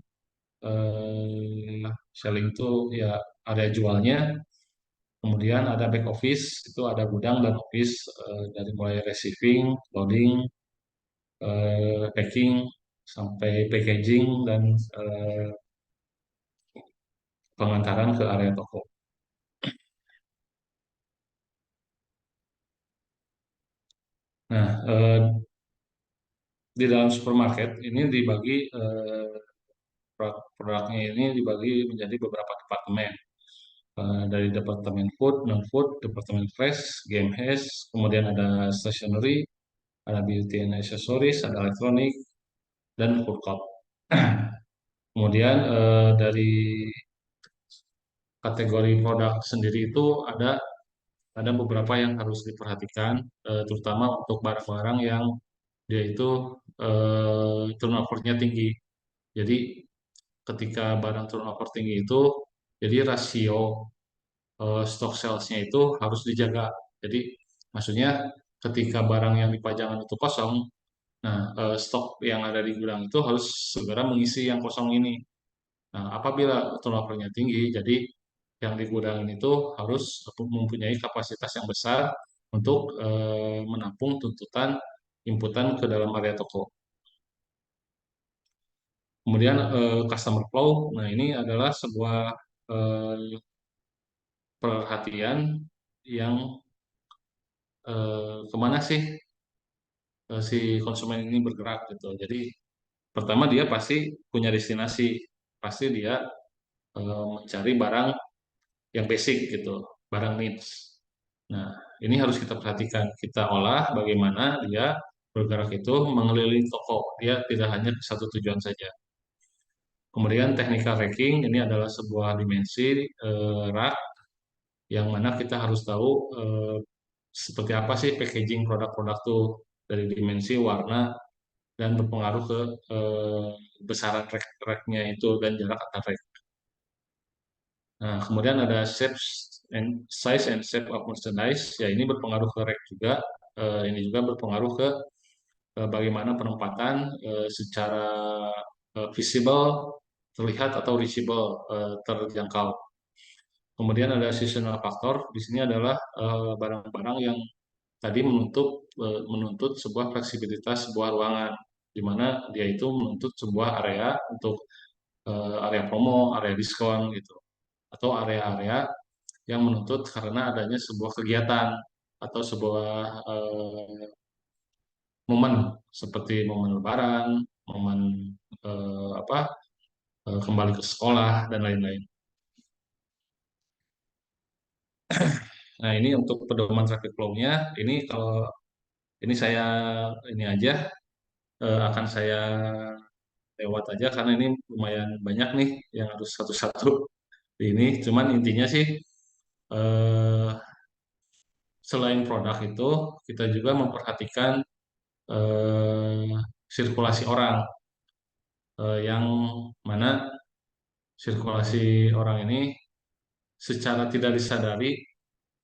selling itu ya area jualnya, kemudian ada back office, itu ada gudang dan office, dari mulai receiving, loading, packing, sampai packaging, dan pengantaran ke area toko. Nah, di dalam supermarket ini dibagi produknya ini dibagi menjadi beberapa departemen. Dari departemen food, non-food, departemen fresh, game hash, kemudian ada stationery, ada beauty and accessories, ada elektronik, dan food court. Kemudian dari kategori produk sendiri itu ada beberapa yang harus diperhatikan, terutama untuk barang-barang yang dia itu turnover-nya tinggi. Jadi ketika barang turnover tinggi itu, jadi rasio stock sales-nya itu harus dijaga. Jadi maksudnya ketika barang yang dipajangan itu kosong, nah stok yang ada di gudang itu harus segera mengisi yang kosong ini. Nah, apabila turnover-nya tinggi, jadi yang di gudang itu harus mempunyai kapasitas yang besar untuk menampung tuntutan inputan ke dalam area toko. Kemudian customer flow, nah ini adalah sebuah perhatian yang kemana sih si konsumen ini bergerak gitu. Jadi pertama dia pasti punya destinasi, pasti dia mencari barang yang basic gitu, barang needs. Nah, ini harus kita perhatikan, kita olah bagaimana dia bergerak itu mengelilingi toko, dia tidak hanya ke satu tujuan saja. Kemudian technical racking ini adalah sebuah dimensi rak yang mana kita harus tahu seperti apa sih packaging produk-produk tuh dari dimensi, warna, dan berpengaruh ke besaran rack-nya itu dan jarak antar rack. Nah, kemudian ada shape and size and shape of merchandise. Ya, ini berpengaruh ke rack juga. Ini juga berpengaruh ke bagaimana penempatan secara visible, terlihat atau reachable, terjangkau. Kemudian ada seasonal factor. Di sini adalah barang-barang yang tadi menuntut sebuah fleksibilitas sebuah ruangan, di mana dia itu menuntut sebuah area untuk area promo, area diskon gitu, atau area-area yang menuntut karena adanya sebuah kegiatan atau sebuah momen seperti momen Lebaran, momen apa kembali ke sekolah dan lain-lain. Nah, ini untuk pedoman traffic flow-nya. Ini kalau ini saya ini aja akan saya lewat aja karena ini lumayan banyak nih yang harus satu-satu ini. Cuman intinya sih eh, selain produk itu kita juga memperhatikan eh, sirkulasi orang, yang mana sirkulasi orang ini secara tidak disadari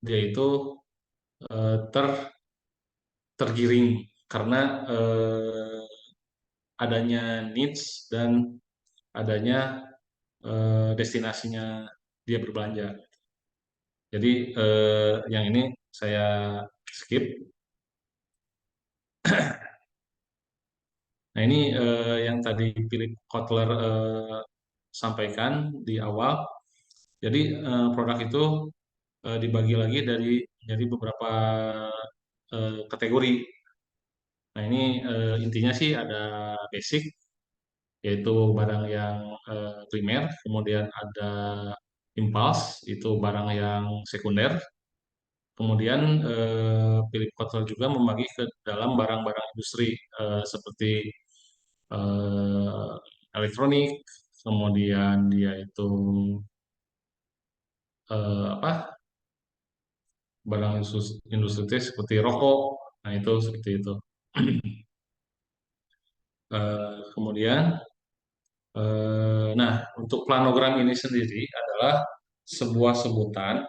dia itu eh, tergiring karena adanya needs dan adanya destinasinya dia berbelanja. Jadi yang ini saya skip. Nah, ini yang tadi Philip Kotler sampaikan di awal. Jadi produk itu dibagi lagi dari beberapa kategori. Nah, ini intinya sih ada basic, yaitu barang yang primer, kemudian ada impulse, itu barang yang sekunder. Kemudian Philip Kotler juga membagi ke dalam barang-barang industri seperti eh, elektronik, kemudian dia itu apa barang industri seperti rokok, nah itu seperti itu. Kemudian, nah untuk planogram ini sendiri adalah sebuah sebutan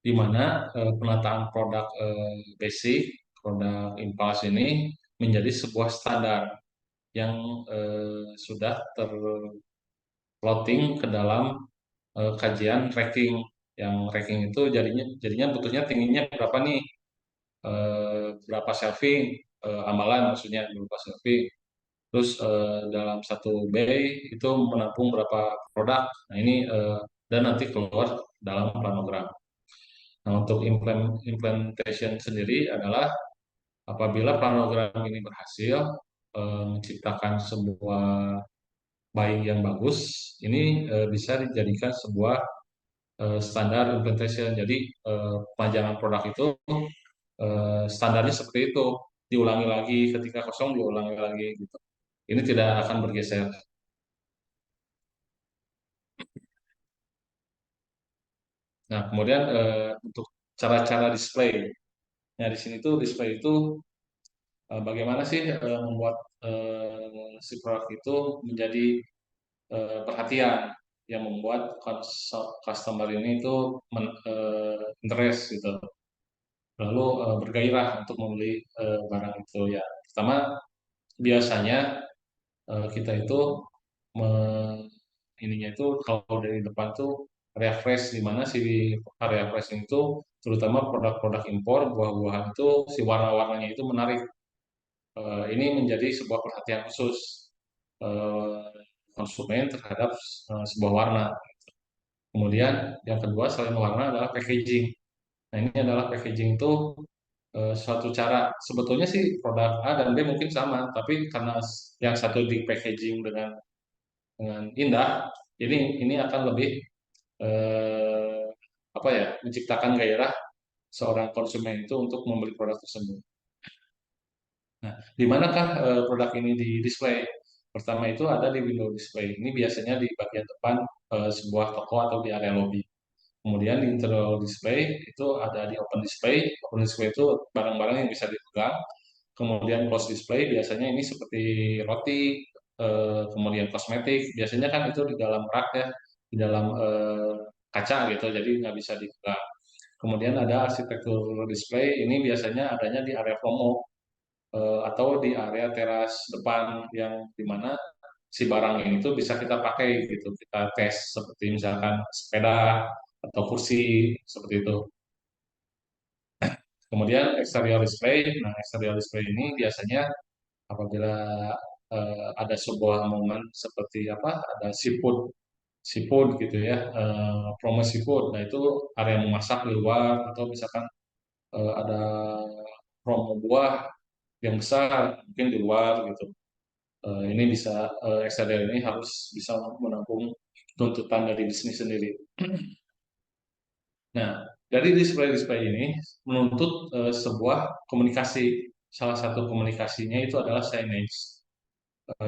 di mana penataan produk basic, produk impulse ini menjadi sebuah standar yang sudah terplotting ke dalam kajian ranking. Yang ranking itu jadinya butuhnya tingginya berapa nih? Berapa shelving, amalan maksudnya berapa shelving. Terus dalam satu bay itu menampung berapa produk. Nah ini dan nanti keluar dalam planogram. Nah untuk implementation sendiri adalah apabila planogram ini berhasil menciptakan sebuah buying yang bagus, ini bisa dijadikan sebuah standar implementation. Jadi pemajangan produk itu standarnya seperti itu, diulangi lagi ketika kosong, diulangi lagi gitu. Ini tidak akan bergeser. Nah, kemudian untuk cara-cara display. Nah, di sini tuh display itu bagaimana sih membuat si produk itu menjadi perhatian yang membuat customer ini itu interest gitu. Lalu bergairah untuk membeli barang itu ya. Pertama, biasanya kita itu ininya itu kalau dari depan tuh area fresh, di mana si area fresh itu terutama produk-produk impor buah-buahan itu si warna-warnanya itu menarik. Ini menjadi sebuah perhatian khusus eh, konsumen terhadap sebuah warna. Kemudian yang kedua selain warna adalah packaging. Nah ini adalah packaging itu suatu cara sebetulnya sih produk A dan B mungkin sama, tapi karena yang satu di packaging dengan indah, jadi ini akan lebih eh, apa ya menciptakan gairah seorang konsumen itu untuk membeli produk tersebut. Nah, di manakah produk ini di display? Pertama itu ada di window display. Ini biasanya di bagian depan sebuah toko atau di area lobby. Kemudian di interior display itu ada di open display. Open display itu barang-barang yang bisa dipegang. Kemudian close display biasanya ini seperti roti, kemudian kosmetik. Biasanya kan itu di dalam rak ya, di dalam kaca gitu, jadi nggak bisa dipegang. Kemudian ada arsitektur display. Ini biasanya adanya di area promo atau di area teras depan yang dimana si barang ini tuh bisa kita pakai gitu, kita tes seperti misalkan sepeda atau kursi seperti itu. Kemudian exterior display, nah exterior display ini biasanya apabila ada sebuah momen seperti apa, ada seafood, seafood gitu ya, promo seafood, nah itu area memasak di luar atau misalkan ada promo buah yang besar mungkin di luar gitu. Ini bisa exterior ini harus bisa menampung tuntutan dari bisnis sendiri. Nah, dari display-display ini menuntut sebuah komunikasi. Salah satu komunikasinya itu adalah signage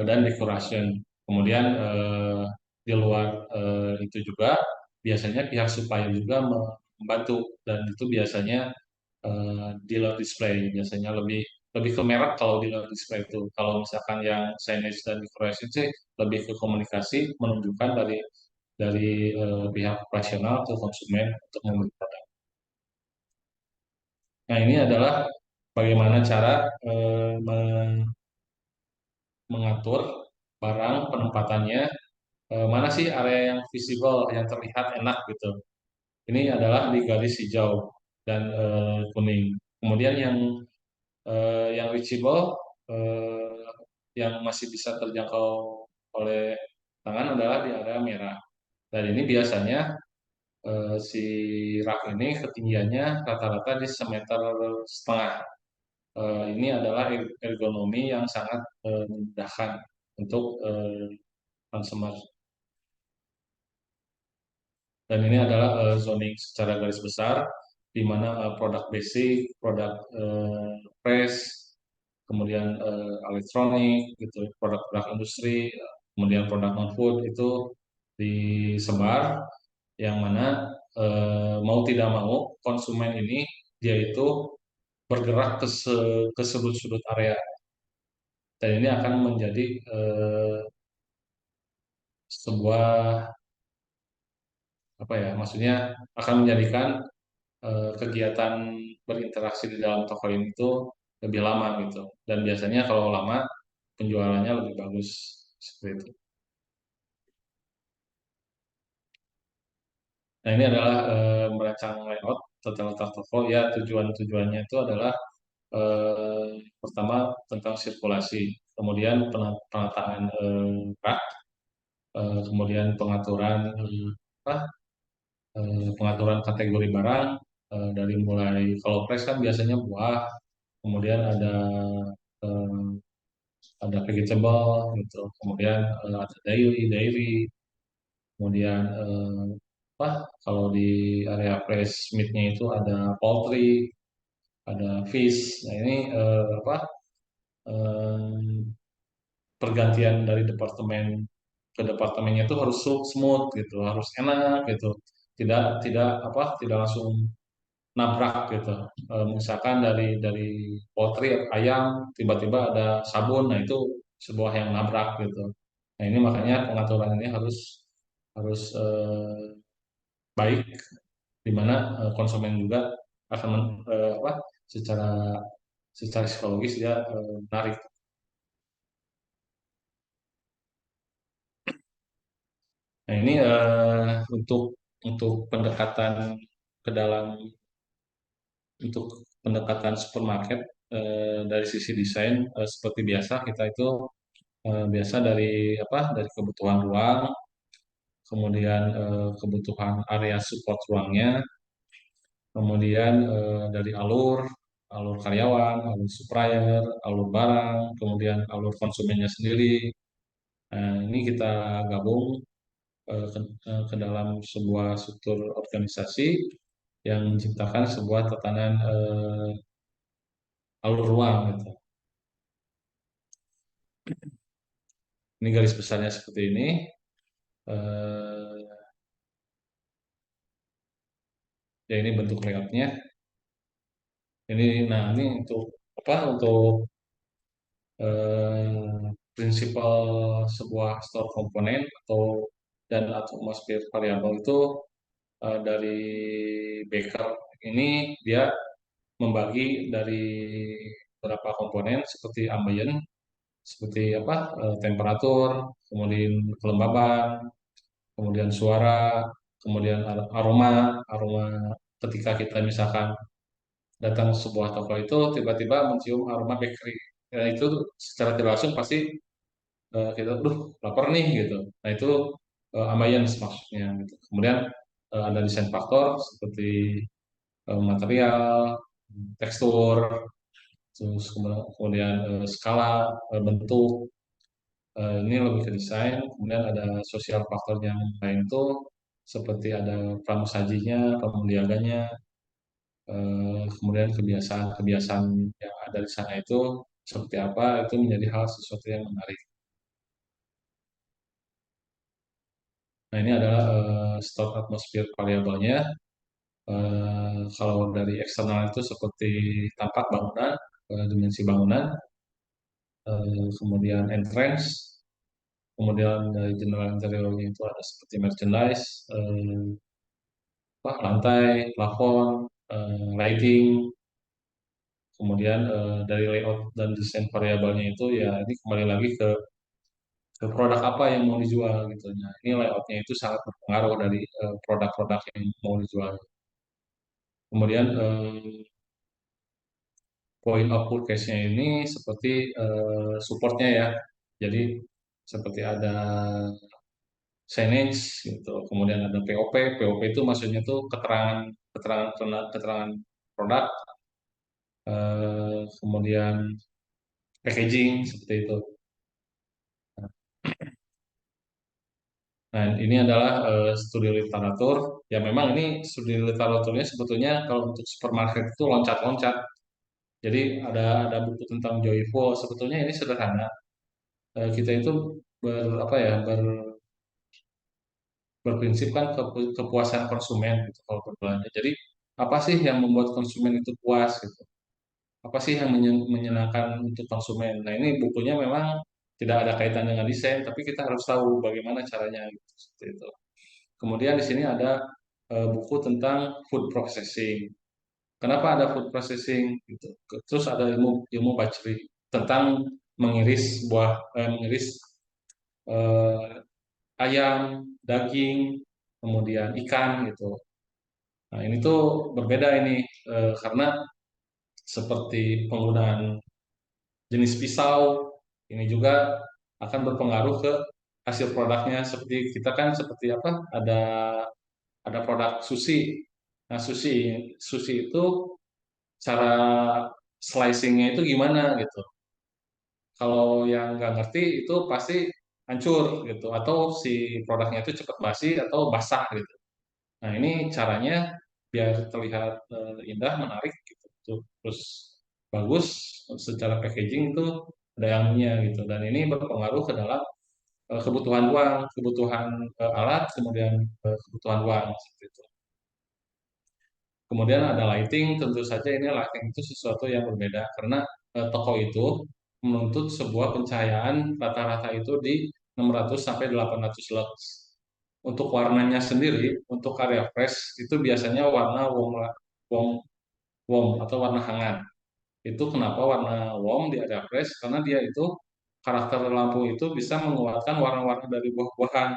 dan decoration. Kemudian di luar itu juga biasanya pihak supplier juga membantu dan itu biasanya dealer display biasanya lebih lebih ke merek kalau dealer display itu. Kalau misalkan yang signage dan decoration sih lebih ke komunikasi menunjukkan dari pihak operasional ke konsumen untuk membeli produk. Nah ini adalah bagaimana cara mengatur barang penempatannya, mana sih area yang visible yang terlihat enak gitu. Ini adalah di garis hijau dan kuning. Kemudian yang reachable yang masih bisa terjangkau oleh tangan adalah di area merah. Dan ini biasanya si rak ini ketinggiannya rata-rata di 1,5 meter. Ini adalah ergonomi yang sangat memudahkan untuk consumer. Dan ini adalah zoning secara garis besar, di mana produk basic, produk press, kemudian elektronik, gitu, produk-produk industri, Kemudian produk non food itu disebar, yang mana mau tidak mau konsumen ini dia itu bergerak ke sudut-sudut area, dan ini akan menjadi sebuah apa ya, maksudnya akan menjadikan kegiatan berinteraksi di dalam toko ini itu lebih lama gitu, dan biasanya kalau lama penjualannya lebih bagus seperti itu. Nah, ini adalah merancang layout tata letak toko ya. Tujuannya itu adalah pertama tentang sirkulasi, kemudian penataan rak, kemudian apa, pengaturan kategori barang, dari mulai kalau fresh kan biasanya buah, kemudian eh, ada vegetable gitu, kemudian ada dairy, kemudian apa, kalau di area fresh meatnya itu ada poultry, ada fish. Nah, ini apa, eh, pergantian dari departemen ke departemennya itu harus smooth gitu, harus enak gitu, tidak tidak apa, tidak langsung nabrak gitu. Misalkan dari poultry ayam tiba-tiba ada sabun, nah itu sebuah yang nabrak gitu. Nah, ini makanya pengaturan ini harus harus baik, di mana konsumen juga akan apa, secara secara psikologis dia menarik. Nah, ini untuk pendekatan ke dalam untuk pendekatan supermarket, dari sisi desain, seperti biasa kita itu biasa dari apa, dari kebutuhan ruang, kemudian kebutuhan area support ruangnya, kemudian dari alur karyawan, alur supplier, alur barang, kemudian alur konsumennya sendiri. Nah, ini kita gabung ke dalam sebuah struktur organisasi yang menciptakan sebuah tatanan alur ruang gitu. Ini garis besarnya seperti ini. Eh, Ya, ini bentuk layoutnya. Ini untuk apa? Untuk prinsipal sebuah store komponen dan atmosfer variabel itu, dari Baker ini dia membagi dari beberapa komponen seperti ambient, seperti apa, temperatur, kemudian kelembaban, kemudian suara, kemudian aroma, aroma ketika kita misalkan datang ke sebuah toko itu tiba-tiba mencium aroma bakery. Ya, itu secara tidak langsung pasti kita, duh lapar nih gitu. Nah, itu ambience maksudnya gitu. Kemudian ada desain faktor seperti material, tekstur, terus kemudian skala, bentuk. Ini lebih ke desain. Kemudian ada sosial faktor yang lain tuh seperti ada pramusajinya, pemuliakannya, kemudian kebiasaan-kebiasaan yang ada di sana itu seperti apa, itu menjadi hal sesuatu yang menarik. Nah, ini adalah stock atmosfer variabelnya. Kalau dari eksternal itu seperti tampak bangunan, dimensi bangunan, kemudian entrance, kemudian dari general interiornya itu ada seperti merchandise, lantai, plafon, lighting, kemudian dari layout dan desain variabelnya itu ya ini kembali lagi ke produk apa yang mau dijual gitu. Nah, ini layoutnya itu sangat berpengaruh dari produk-produk yang mau dijual. Kemudian point of purchase-nya ini seperti supportnya ya. Jadi seperti ada signage gitu, kemudian ada POP. POP itu maksudnya tuh keterangan keterangan keterangan produk, kemudian packaging seperti itu. Nah, ini adalah studi literatur. Ya, memang ini studi literaturnya sebetulnya kalau untuk supermarket itu loncat-loncat. Jadi ada buku tentang Joyful. Sebetulnya ini sederhana. Kita itu apa ya, berprinsip kan kepuasan konsumen gitu kalau berbelanja. Jadi apa sih yang membuat konsumen itu puas gitu? Apa sih yang menyenangkan untuk konsumen? Nah, ini bukunya memang tidak ada kaitan dengan desain, tapi kita harus tahu bagaimana caranya gitu, seperti itu. Kemudian di sini ada buku tentang food processing. Kenapa ada food processing gitu? Terus ada ilmu ilmu butchery tentang mengiris eh, ayam, daging, kemudian ikan gitu. Nah, ini tuh berbeda ini karena seperti penggunaan jenis pisau ini juga akan berpengaruh ke hasil produknya. Seperti kita kan seperti apa? Ada produk sushi. Nah, sushi itu cara slicingnya itu gimana gitu. Kalau yang nggak ngerti itu pasti hancur gitu, atau si produknya itu cepat basi atau basah gitu. Nah, ini caranya biar terlihat indah, menarik gitu. Terus bagus secara packaging itu ada yang punya gitu. Dan ini berpengaruh ke dalam kebutuhan uang, kebutuhan alat, kemudian kebutuhan uang seperti itu. Kemudian ada lighting, tentu saja ini lighting itu sesuatu yang berbeda karena toko itu menuntut sebuah pencahayaan rata-rata itu di 600 sampai 800 lux. Untuk warnanya sendiri, untuk area fresh itu biasanya warna warm, warm atau warna hangat. Itu kenapa warna warm di area fresh? Karena dia itu karakter lampu itu bisa menguatkan warna-warna dari buah-buahan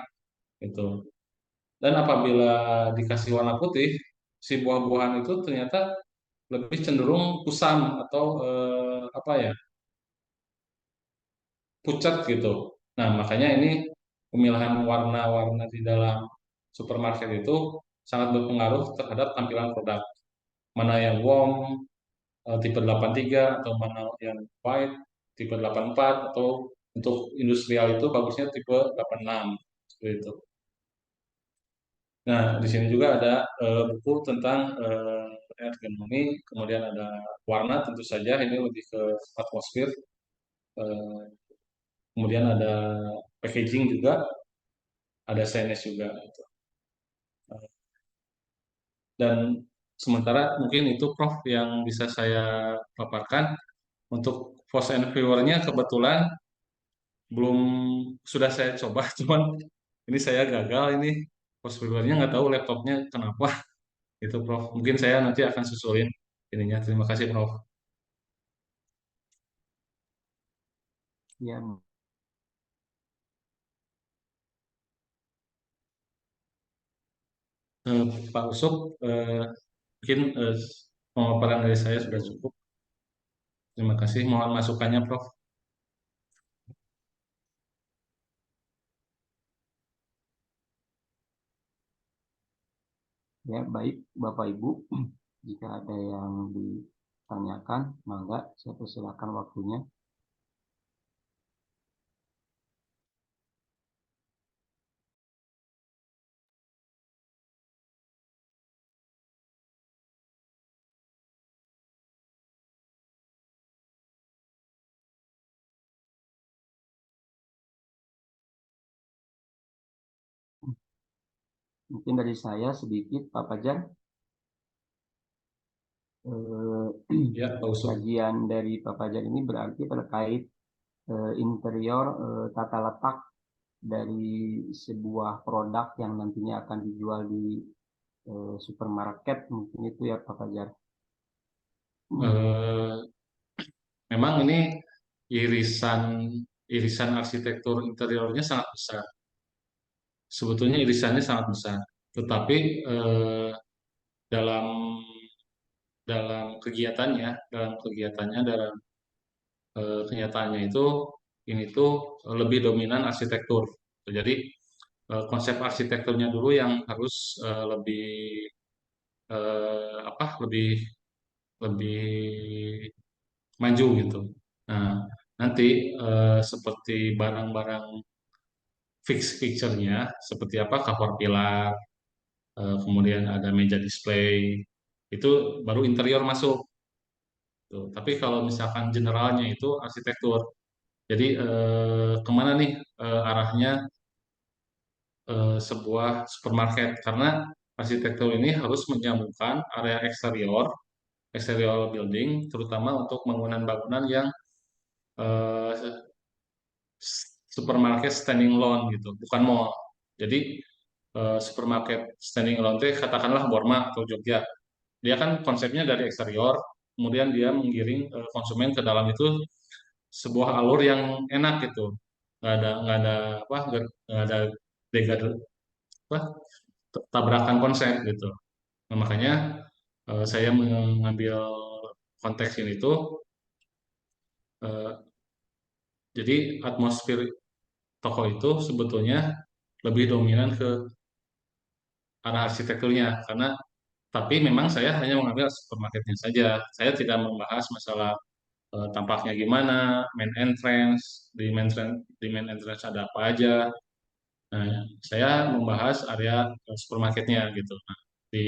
gitu. Dan apabila dikasih warna putih, si buah-buahan itu ternyata lebih cenderung kusam atau apa ya, pucat gitu. Nah, makanya ini pemilihan warna-warna di dalam supermarket itu sangat berpengaruh terhadap tampilan produk. Mana yang warm, tipe 83, atau mana yang white, tipe 84, atau untuk industrial itu bagusnya tipe 86. Seperti itu. Nah, di sini juga ada buku tentang ergonomi, kemudian ada warna tentu saja, ini lebih ke atmosfer, eh, kemudian ada packaging juga, ada signage juga. Gitu. Dan sementara mungkin itu Prof yang bisa saya paparkan. Untuk force and viewer-nya kebetulan belum sudah saya coba, cuman ini saya gagal ini force viewer-nya, nggak tahu laptopnya kenapa. Itu Prof. Mungkin saya nanti akan susulin ininya. Terima kasih Prof. Ya, Pak Usop, mungkin pemaparan dari saya sudah cukup. Terima kasih. Mohon masukannya, Prof. ya baik Bapak Ibu, jika ada yang ditanyakan, mangga saya persilakan waktunya. Mungkin dari saya sedikit, Pak Fajar. Ya, Pak Usop. Kajian dari Pak Fajar ini berarti terkait interior tata letak dari sebuah produk yang nantinya akan dijual di supermarket, mungkin itu ya Pak Fajar. Eh, Memang ini irisan irisan arsitektur interiornya sangat besar. Sebetulnya irisannya sangat besar. Tetapi dalam dalam kegiatannya, dalam kenyataannya itu ini tuh lebih dominan arsitektur. Jadi konsep arsitekturnya dulu yang harus lebih apa lebih lebih maju gitu. Nah, nanti seperti barang-barang fix feature-nya seperti apa, cover pilar, kemudian ada meja display, itu baru interior masuk. Tuh. Tapi kalau misalkan generalnya itu arsitektur. Jadi kemana nih arahnya sebuah supermarket? Karena arsitektur ini harus menyambungkan area eksterior building, terutama untuk bangunan-bangunan yang eh, supermarket standing alone gitu, bukan mall. Jadi supermarket standing alone itu katakanlah Borma atau Jogja. Dia kan konsepnya dari eksterior, kemudian dia menggiring konsumen ke dalam itu sebuah alur yang enak gitu. Nggak ada apa nggak ada degad apa tabrakan konsep gitu. Nah, makanya saya mengambil konteks ini tuh eh, jadi atmosfer toko itu sebetulnya lebih dominan ke arah arsitekturnya karena tapi memang saya hanya mengambil supermarketnya saja. Saya tidak membahas masalah tampaknya gimana, di main entrance ada apa aja. Nah, saya membahas area supermarketnya gitu. Nah, di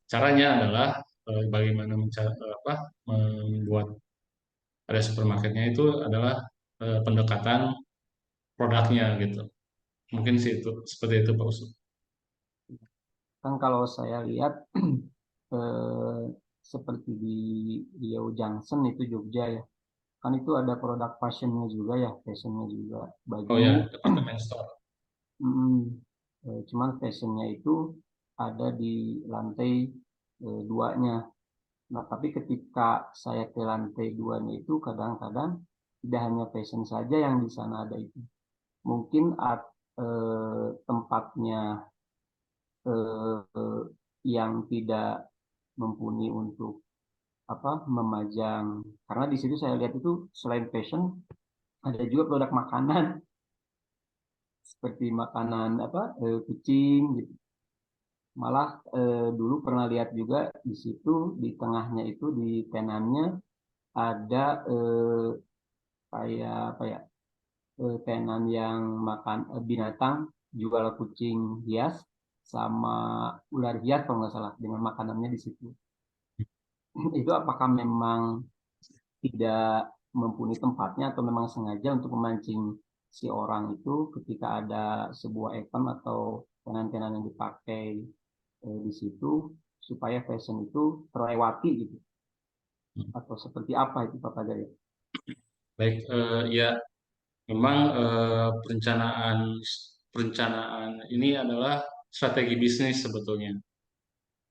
caranya adalah bagaimana membuat area supermarketnya itu adalah pendekatan produknya gitu. Mungkin sih itu seperti itu Pak Usu. Kan kalau saya lihat eh, seperti di Riau Junction itu Jogja ya, kan itu ada produk fashionnya juga ya, fashionnya juga Oh baju. ya, departemen store. mm, Cuman fashionnya itu ada di lantai duanya. Nah, tapi ketika saya ke lantai duanya itu kadang-kadang tidak hanya fashion saja yang di sana ada itu. Mungkin tempatnya eh, yang tidak mumpuni untuk apa memajang, karena di situ saya lihat itu selain fashion ada juga produk makanan seperti makanan apa kucing gitu. Malah dulu pernah lihat juga di situ di tengahnya itu di tenannya ada kayak apa ya tenan yang makan binatang, jual kucing hias sama ular hias kalau nggak salah dengan makanannya di situ. Itu apakah memang tidak mempunyai tempatnya atau memang sengaja untuk memancing si orang itu ketika ada sebuah event atau tenan-tenan yang dipakai di situ supaya fashion itu terlewati gitu, atau seperti apa itu Pak Fajar ya? Baik, ya memang perencanaan perencanaan ini adalah strategi bisnis sebetulnya.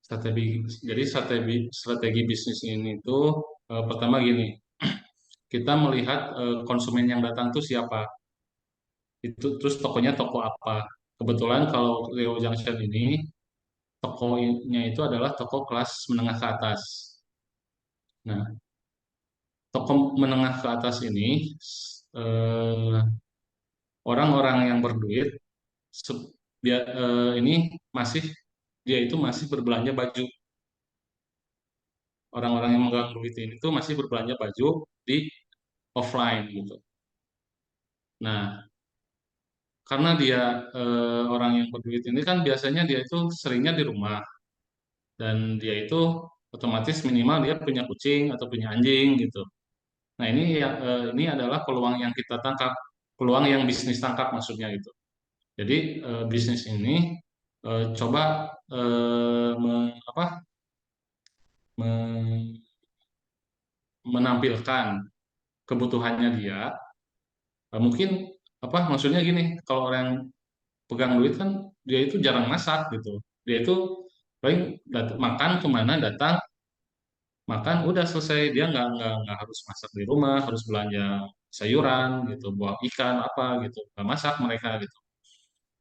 Strategi bisnis ini tuh pertama gini, kita melihat konsumen yang datang tuh siapa, itu terus tokonya toko apa. Kebetulan kalau Leo Junction ini tokonya itu adalah toko kelas menengah ke atas. Nah, toko menengah ke atas ini eh, orang-orang yang berduit ini masih dia itu masih berbelanja baju. Orang-orang yang megang duit ini tuh masih berbelanja baju di offline gitu. Nah, karena dia orang yang berduit ini kan biasanya dia itu seringnya di rumah dan dia itu otomatis minimal dia punya kucing atau punya anjing gitu. Nah, ini adalah peluang yang kita tangkap, peluang yang bisnis tangkap maksudnya gitu. Jadi bisnis ini coba me- menampilkan kebutuhannya dia. Mungkin maksudnya gini, kalau orang pegang duit kan dia itu jarang masak gitu. Dia itu paling makan kemana datang makan udah selesai, dia nggak harus masak di rumah, harus belanja sayuran gitu, buah ikan apa gitu, nggak masak mereka gitu.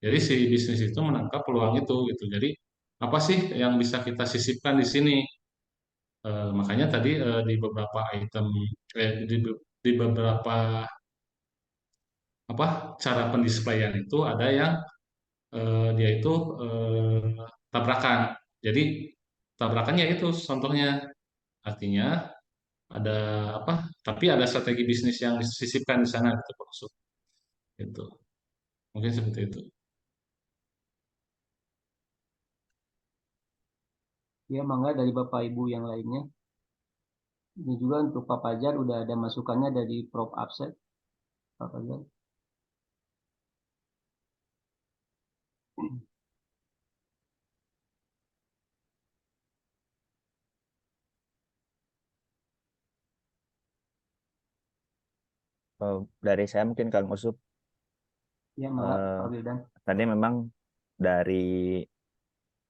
Jadi si bisnis itu menangkap peluang itu gitu. Jadi apa sih yang bisa kita sisipkan di sini? Makanya tadi di beberapa item di beberapa cara pendisplayan itu ada yang dia itu tabrakan. Jadi tabrakannya itu contohnya artinya ada apa? Tapi ada strategi bisnis yang disisipkan di sana gitu maksud. Itu mungkin seperti itu. Ya mangga dari Bapak Ibu yang lainnya. Ini juga untuk Pak Fajar udah ada masukannya dari Prof Abset. Pak Fajar. Dari saya mungkin Kang Usup, Ya, Mbak eh, Pak Wildan. tadi memang dari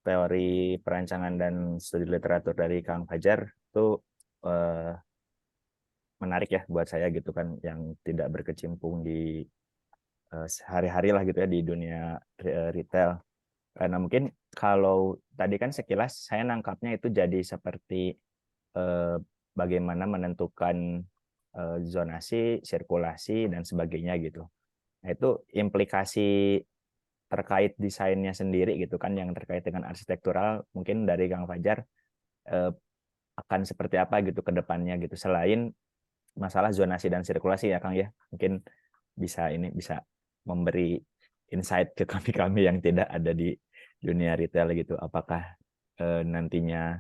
teori perancangan dan studi literatur dari Kang Fajar itu eh, menarik ya buat saya gitu kan, yang tidak berkecimpung di sehari-hari lah gitu ya di dunia retail. Karena mungkin kalau tadi kan sekilas saya nangkapnya itu jadi seperti eh, bagaimana menentukan zonasi, sirkulasi dan sebagainya gitu. Nah, itu implikasi terkait desainnya sendiri gitu kan, yang terkait dengan arsitektural mungkin dari Kang Fajar eh, akan seperti apa gitu ke depannya gitu, selain masalah zonasi dan sirkulasi ya Kang ya. Mungkin bisa memberi insight ke kami-kami yang tidak ada di dunia retail gitu, apakah nantinya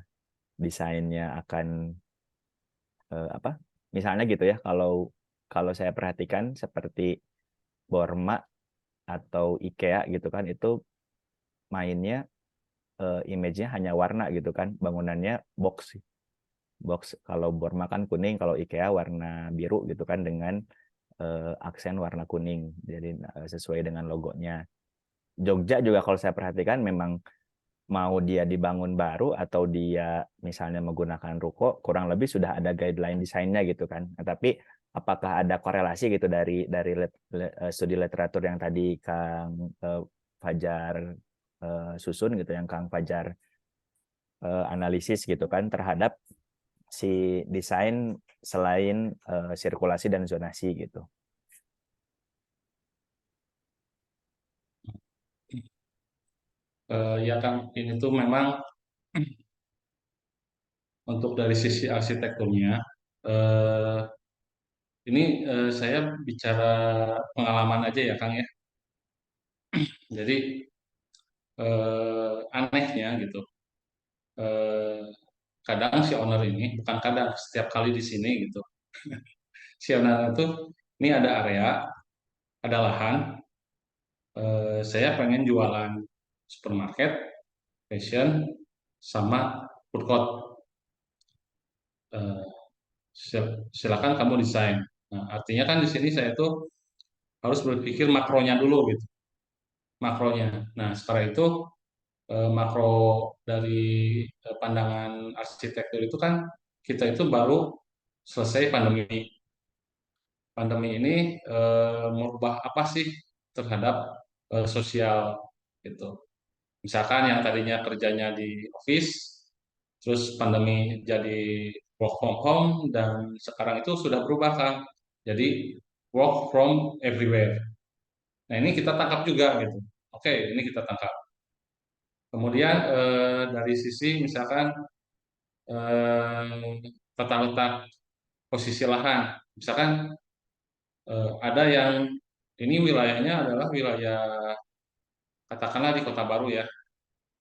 desainnya akan apa misalnya gitu ya, kalau kalau saya perhatikan seperti Borma atau IKEA gitu kan, itu mainnya image-nya hanya warna gitu kan, bangunannya box box. Kalau Borma kan kuning, kalau IKEA warna biru gitu kan, dengan aksen warna kuning, jadi sesuai dengan logonya. Jogja juga kalau saya perhatikan memang mau dia dibangun baru atau dia misalnya menggunakan ruko, kurang lebih sudah ada guideline desainnya gitu kan. Nah, tapi apakah ada korelasi gitu dari studi literatur yang tadi Kang Fajar susun gitu, yang Kang Fajar analisis gitu kan, terhadap si desain selain sirkulasi dan zonasi gitu. Ya Kang, ini tuh memang untuk dari sisi arsitekturnya, eh, ini saya bicara pengalaman aja ya Kang ya. Jadi anehnya gitu, eh, kadang si owner ini, bukan kadang, setiap kali di sini gitu, si owner itu ini ada area, ada lahan, saya pengen jualan supermarket, fashion, sama food court. Eh, Silakan kamu desain. Nah, artinya kan di sini saya tuh harus berpikir makronya dulu gitu, makronya. Nah, setelah itu makro dari pandangan arsitektur itu kan kita itu baru selesai pandemi. Pandemi ini merubah apa sih terhadap sosial gitu. Misalkan yang tadinya kerjanya di office, terus pandemi jadi work from home, dan sekarang itu sudah berubah kan, jadi work from everywhere. Nah ini kita tangkap juga gitu. Oke, ini kita tangkap. Kemudian dari sisi misalkan tata letak posisi lahan, misalkan ada yang ini wilayahnya adalah wilayah katakanlah di Kota Baru ya.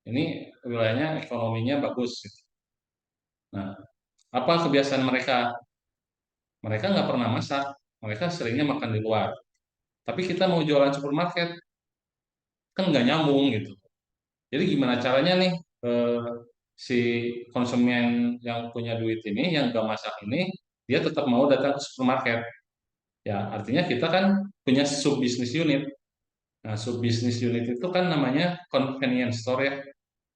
Ini wilayahnya ekonominya bagus, gitu. Nah, apa kebiasaan mereka? Mereka nggak pernah masak, mereka seringnya makan di luar. Tapi kita mau jualan supermarket, kan nggak nyambung gitu. Jadi gimana caranya nih eh, si konsumen yang punya duit ini, yang nggak masak ini, dia tetap mau datang ke supermarket. Ya, artinya kita kan punya sub bisnis unit. Nah, sub bisnis unit itu kan namanya convenience store ya.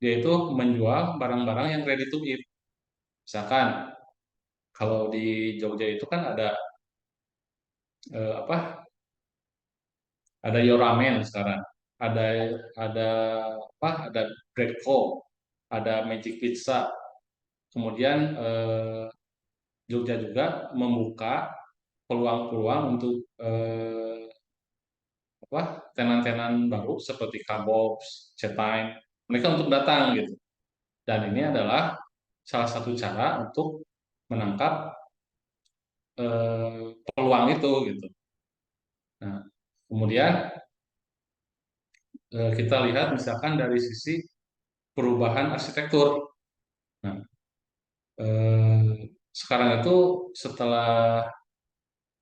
Dia itu menjual barang-barang yang ready to eat. Misalkan kalau di Jogja itu kan ada apa? Ada Yoramen sekarang. Ada ada apa? Ada Breadco, ada Magic Pizza. Kemudian Jogja juga membuka peluang-peluang untuk apa? Tenan-tenan baru seperti Kabox, Cetime. Mereka untuk datang gitu. Dan ini adalah salah satu cara untuk menangkap peluang itu gitu. Nah, kemudian kita lihat misalkan dari sisi perubahan arsitektur. Nah, sekarang itu setelah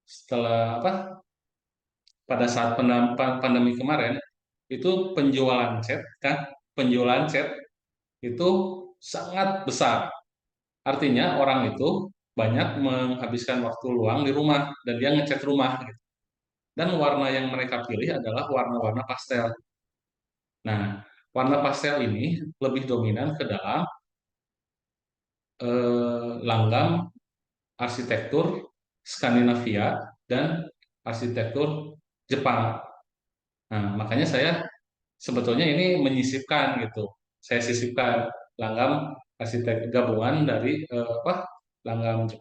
setelah apa pada saat pandemi kemarin itu penjualan cat itu sangat besar. Artinya orang itu banyak menghabiskan waktu luang di rumah dan dia ngecat rumah gitu. Dan warna yang mereka pilih adalah warna-warna pastel. Nah, warna pastel ini lebih dominan ke dalam langgam arsitektur Skandinavia dan arsitektur Jepang. Nah, makanya saya sebetulnya ini menyisipkan gitu. Saya sisipkan langgam arsitek gabungan dari langgam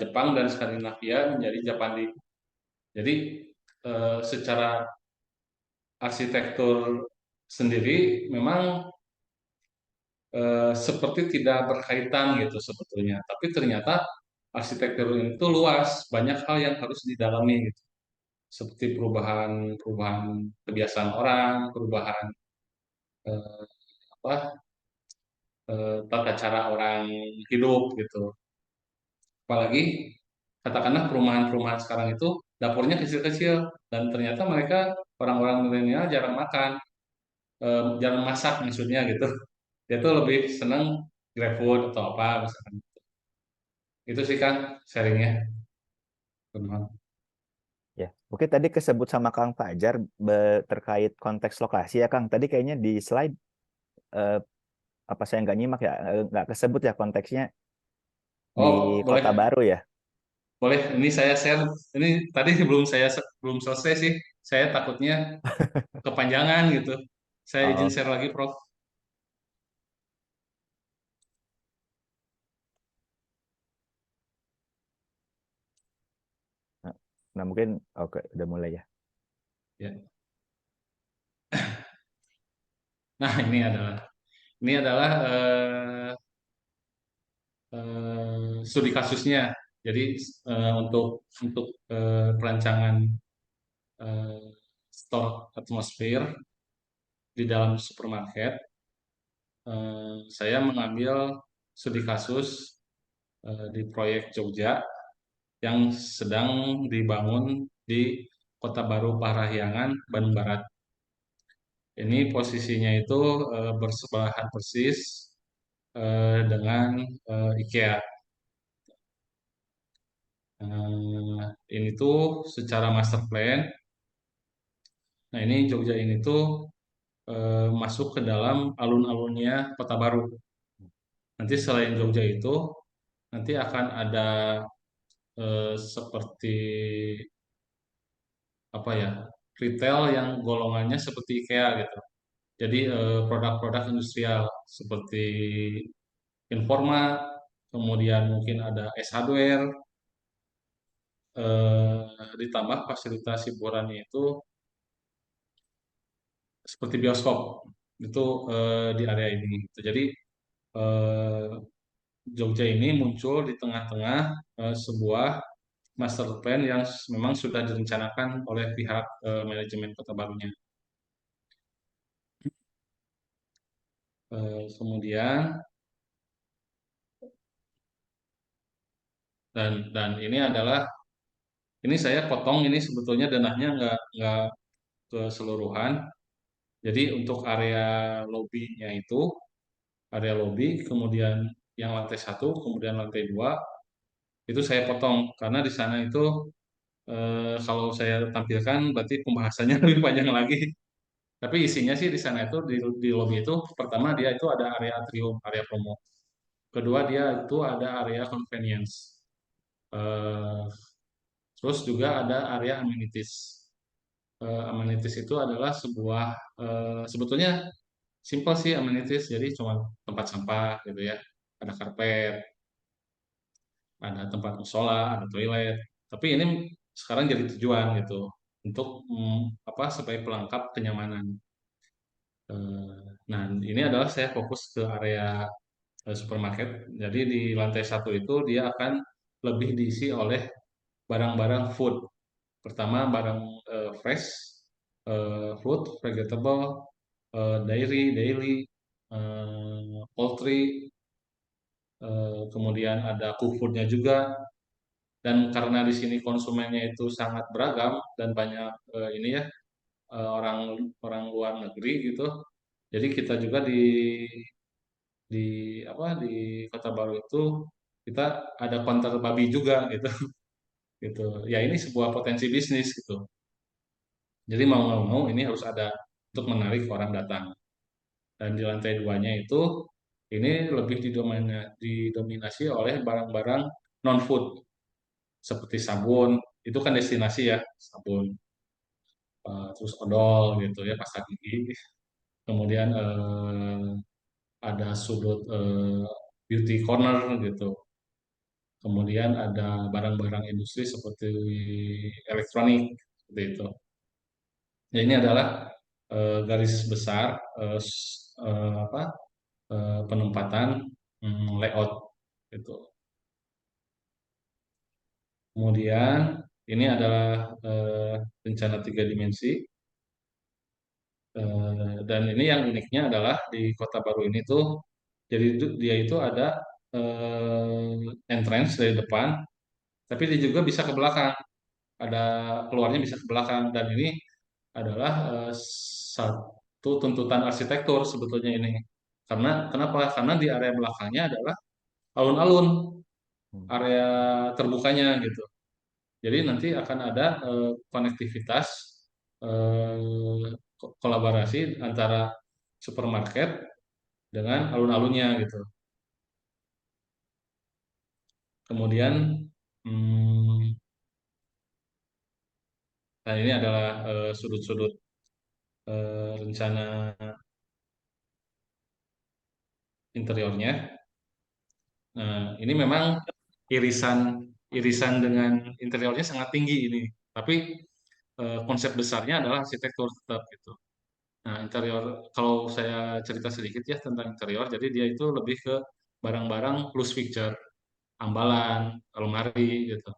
Jepang dan Skandinavia menjadi Japandi. Jadi secara arsitektur sendiri memang seperti tidak berkaitan gitu sebetulnya. Tapi ternyata arsitektur itu luas, banyak hal yang harus didalami gitu. Seperti perubahan kebiasaan orang, perubahan eh, apa tata cara orang hidup gitu. Apalagi katakanlah perumahan-perumahan sekarang itu dapurnya kecil-kecil dan ternyata mereka orang-orang milenial jarang makan, jarang masak maksudnya gitu. Dia tuh lebih seneng GrabFood atau apa misalkan. Itu sih kan sharingnya. Teman. Ya, oke tadi kesebut sama Kang Fajar terkait konteks lokasi ya Kang. Tadi kayaknya di slide eh, apa saya nggak nyimak ya, nggak kesebut ya konteksnya di Oh, Kota boleh. Baru ya. Boleh, ini saya share. Ini tadi belum selesai sih. Saya takutnya kepanjangan gitu. Saya izin Oh, share lagi, Prof. nah, nah mungkin oke udah mulai ya. Ya. Nah, ini adalah studi kasusnya. Jadi untuk perancangan eh, store atmosfer di dalam supermarket, saya mengambil studi kasus di proyek Jogja yang sedang dibangun di Kota Baru Parahyangan, Bandung Barat. Ini posisinya itu bersebelahan persis dengan IKEA. Ini tuh secara master plan. Nah, ini Jogja ini tuh masuk ke dalam alun-alunnya Kota Baru. Nanti selain Jogja itu, nanti akan ada seperti apa ya, retail yang golongannya seperti IKEA gitu. Jadi produk-produk industrial seperti Informa, kemudian mungkin ada S Hardware, ditambah fasilitas hiburannya itu seperti bioskop itu di area ini. Gitu. Jadi eh, Jogja ini muncul di tengah-tengah sebuah master plan yang memang sudah direncanakan oleh pihak manajemen Kota Barunya. Kemudian dan ini saya potong ini sebetulnya dananya nggak keseluruhan. Jadi untuk area lobbynya itu area lobby, kemudian yang lantai satu, kemudian lantai dua itu saya potong karena di sana itu kalau saya tampilkan berarti pembahasannya lebih panjang lagi. Tapi isinya sih di sana itu di lobby itu pertama dia itu ada area atrium, area promo. Kedua dia itu ada area convenience. Eh, Terus juga ada area amenities. Amenities itu adalah sebuah sebetulnya simple sih amenities, jadi cuma tempat sampah gitu ya, ada karpet, ada tempat musola, ada toilet. Tapi ini sekarang jadi tujuan gitu untuk apa supaya pelengkap kenyamanan. Nah, ini adalah saya fokus ke area supermarket. Jadi di lantai satu itu dia akan lebih diisi oleh barang-barang food. Pertama barang fresh, fruit, vegetable, daily, poultry, kemudian ada cook foodnya juga, Dan karena di sini konsumennya itu sangat beragam dan banyak ini ya orang orang luar negeri gitu. Jadi kita juga di di Kota Baru itu kita ada konter babi juga gitu gitu. Ya ini sebuah potensi bisnis gitu. Jadi mau nggak mau ini harus ada untuk menarik orang datang. Dan di lantai duanya itu ini lebih didominasi oleh barang-barang non food seperti sabun. Itu kan destinasi ya, sabun. Terus odol gitu ya, pasta gigi. Kemudian ada sudut beauty corner gitu. Kemudian ada barang-barang industri seperti elektronik seperti itu. Ya, ini adalah garis besar penempatan layout gitu. Kemudian ini adalah rencana 3 dimensi. Dan ini yang uniknya adalah di Kota Baru ini tuh, jadi dia itu ada entrance dari depan, tapi dia juga bisa ke belakang, ada keluarnya bisa ke belakang, dan ini adalah satu tuntutan arsitektur sebetulnya ini. Karena kenapa? Karena di area belakangnya adalah alun-alun, area terbukanya gitu. Jadi nanti akan ada konektivitas kolaborasi antara supermarket dengan alun-alunnya gitu. Kemudian, hmm, nah ini adalah sudut-sudut rencana interiornya. Nah, ini memang irisan irisan dengan interiornya sangat tinggi ini, tapi konsep besarnya adalah arsitektur tetap gitu. Nah, interior kalau saya cerita sedikit ya tentang interior, jadi dia itu lebih ke barang-barang plus fixture, ambalan, almari gitu.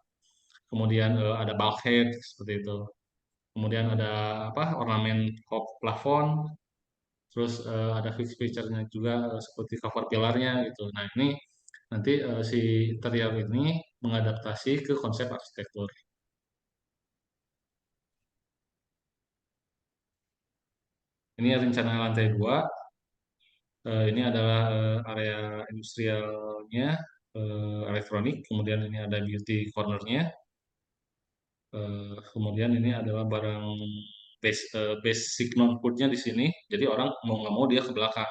Kemudian ada bulkhead seperti itu. Kemudian ada ornamen kop plafon, terus ada fixture-nya juga seperti cover pilarnya gitu. Nah, ini nanti si interior ini mengadaptasi ke konsep arsitektur. Ini rencana lantai 2. Ini adalah area industrialnya, elektronik. Kemudian ini ada beauty corner-nya. Kemudian ini adalah barang basic non-food-nya di sini. Jadi orang mau nggak mau dia ke belakang.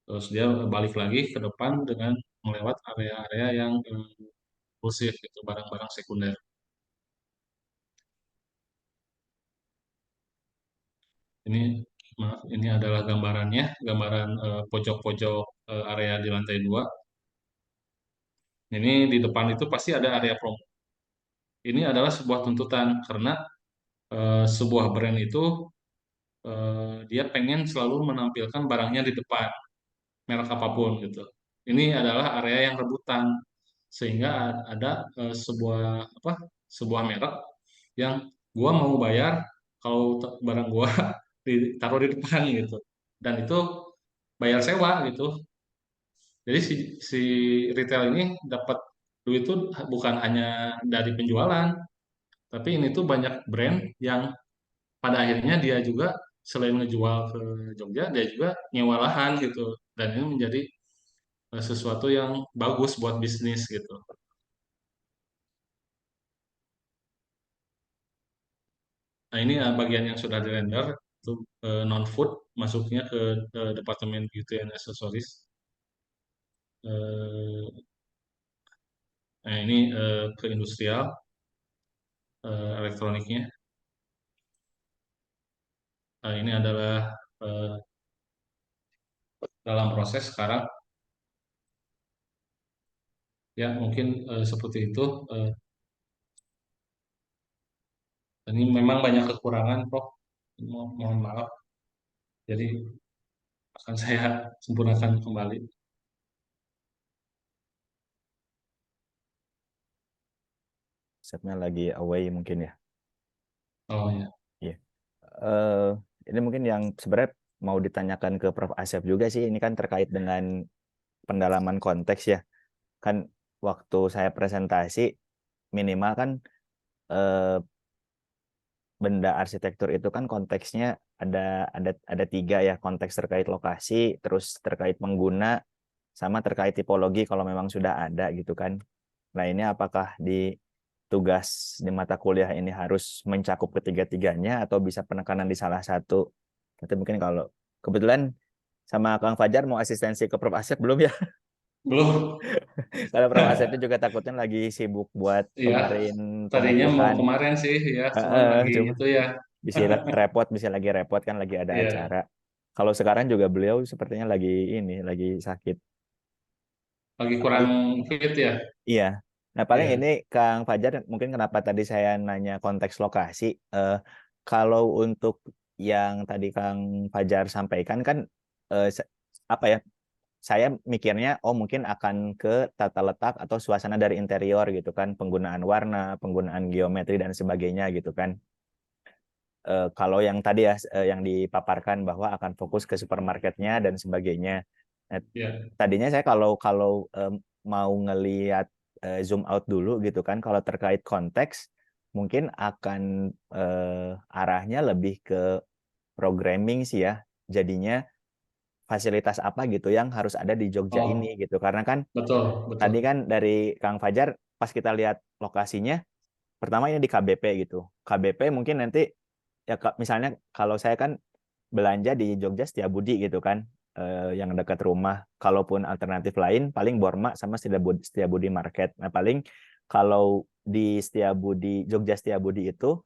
Terus dia balik lagi ke depan dengan melewat area-area yang eksklusif gitu, barang-barang sekunder. Ini maaf, ini adalah gambarannya, gambaran pojok-pojok area di lantai 2. Ini di depan itu pasti ada area promo. Ini adalah sebuah tuntutan karena sebuah brand itu dia pengen selalu menampilkan barangnya di depan, merek apapun gitu. Ini adalah area yang rebutan sehingga ada sebuah merek yang gua mau bayar kalau barang gua ditaruh di depan gitu, dan itu bayar sewa gitu. Jadi si retail ini dapat duit itu bukan hanya dari penjualan, tapi ini tuh banyak brand yang pada akhirnya dia juga selain ngejual ke Jogja, dia juga nyewa lahan gitu, dan ini menjadi sesuatu yang bagus buat bisnis gitu. Nah, ini bagian yang sudah di render itu non food masuknya ke departemen beauty and accessories. Nah, ini ke industrial elektroniknya. Nah, ini adalah dalam proses sekarang. Ya, mungkin seperti itu. Ini memang banyak kekurangan, Prof. Mohon maaf. Jadi akan saya sempurnakan kembali. Konsepnya lagi away mungkin ya. Oh ya. Iya. Ini mungkin yang sebenarnya mau ditanyakan ke Prof. Asep juga sih. Ini kan terkait dengan pendalaman konteks ya. Kan waktu saya presentasi minimal kan benda arsitektur itu kan konteksnya ada 3 ya, konteks terkait lokasi, terus terkait pengguna, sama terkait tipologi kalau memang sudah ada gitu kan. Nah ini apakah di tugas di mata kuliah ini harus mencakup ketiga-tiganya atau bisa penekanan di salah satu? Nanti mungkin kalau kebetulan sama Kang Fajar mau asistensi ke Prof Asep belum ya? Belum. Kalau Prof Asep itu juga takutnya lagi sibuk buat Iya, kemarin tadinya mau pengukuhan. kemarin sih ya, cuman lagi Cuma itu ya. bisa lagi repot kan lagi ada Iya, acara. Kalau sekarang juga beliau sepertinya lagi sakit. lagi Nah, kurang fit ya. iya. Nah, paling Iya. ini Kang Fajar mungkin kenapa tadi saya nanya konteks lokasi. Kalau untuk yang tadi Kang Fajar sampaikan kan apa ya? Saya mikirnya mungkin akan ke tata letak atau suasana dari interior gitu kan, penggunaan warna, penggunaan geometri dan sebagainya gitu kan. Kalau yang tadi ya yang dipaparkan bahwa akan fokus ke supermarketnya dan sebagainya. Nah, Iya. tadinya saya kalau mau ngelihat zoom out dulu gitu kan, kalau terkait konteks mungkin akan arahnya lebih ke programming sih ya. Jadinya fasilitas apa gitu yang harus ada di Jogja Oh, ini gitu. Karena kan betul, betul. tadi kan dari Kang Fajar pas kita lihat lokasinya, pertama ini di KBP gitu. KBP mungkin nanti ya misalnya kalau saya kan belanja di Jogja Setiabudi gitu kan, yang dekat rumah. Kalaupun alternatif lain paling Borma sama Setiabudi Market. Nah paling kalau di Jogja Setiabudi itu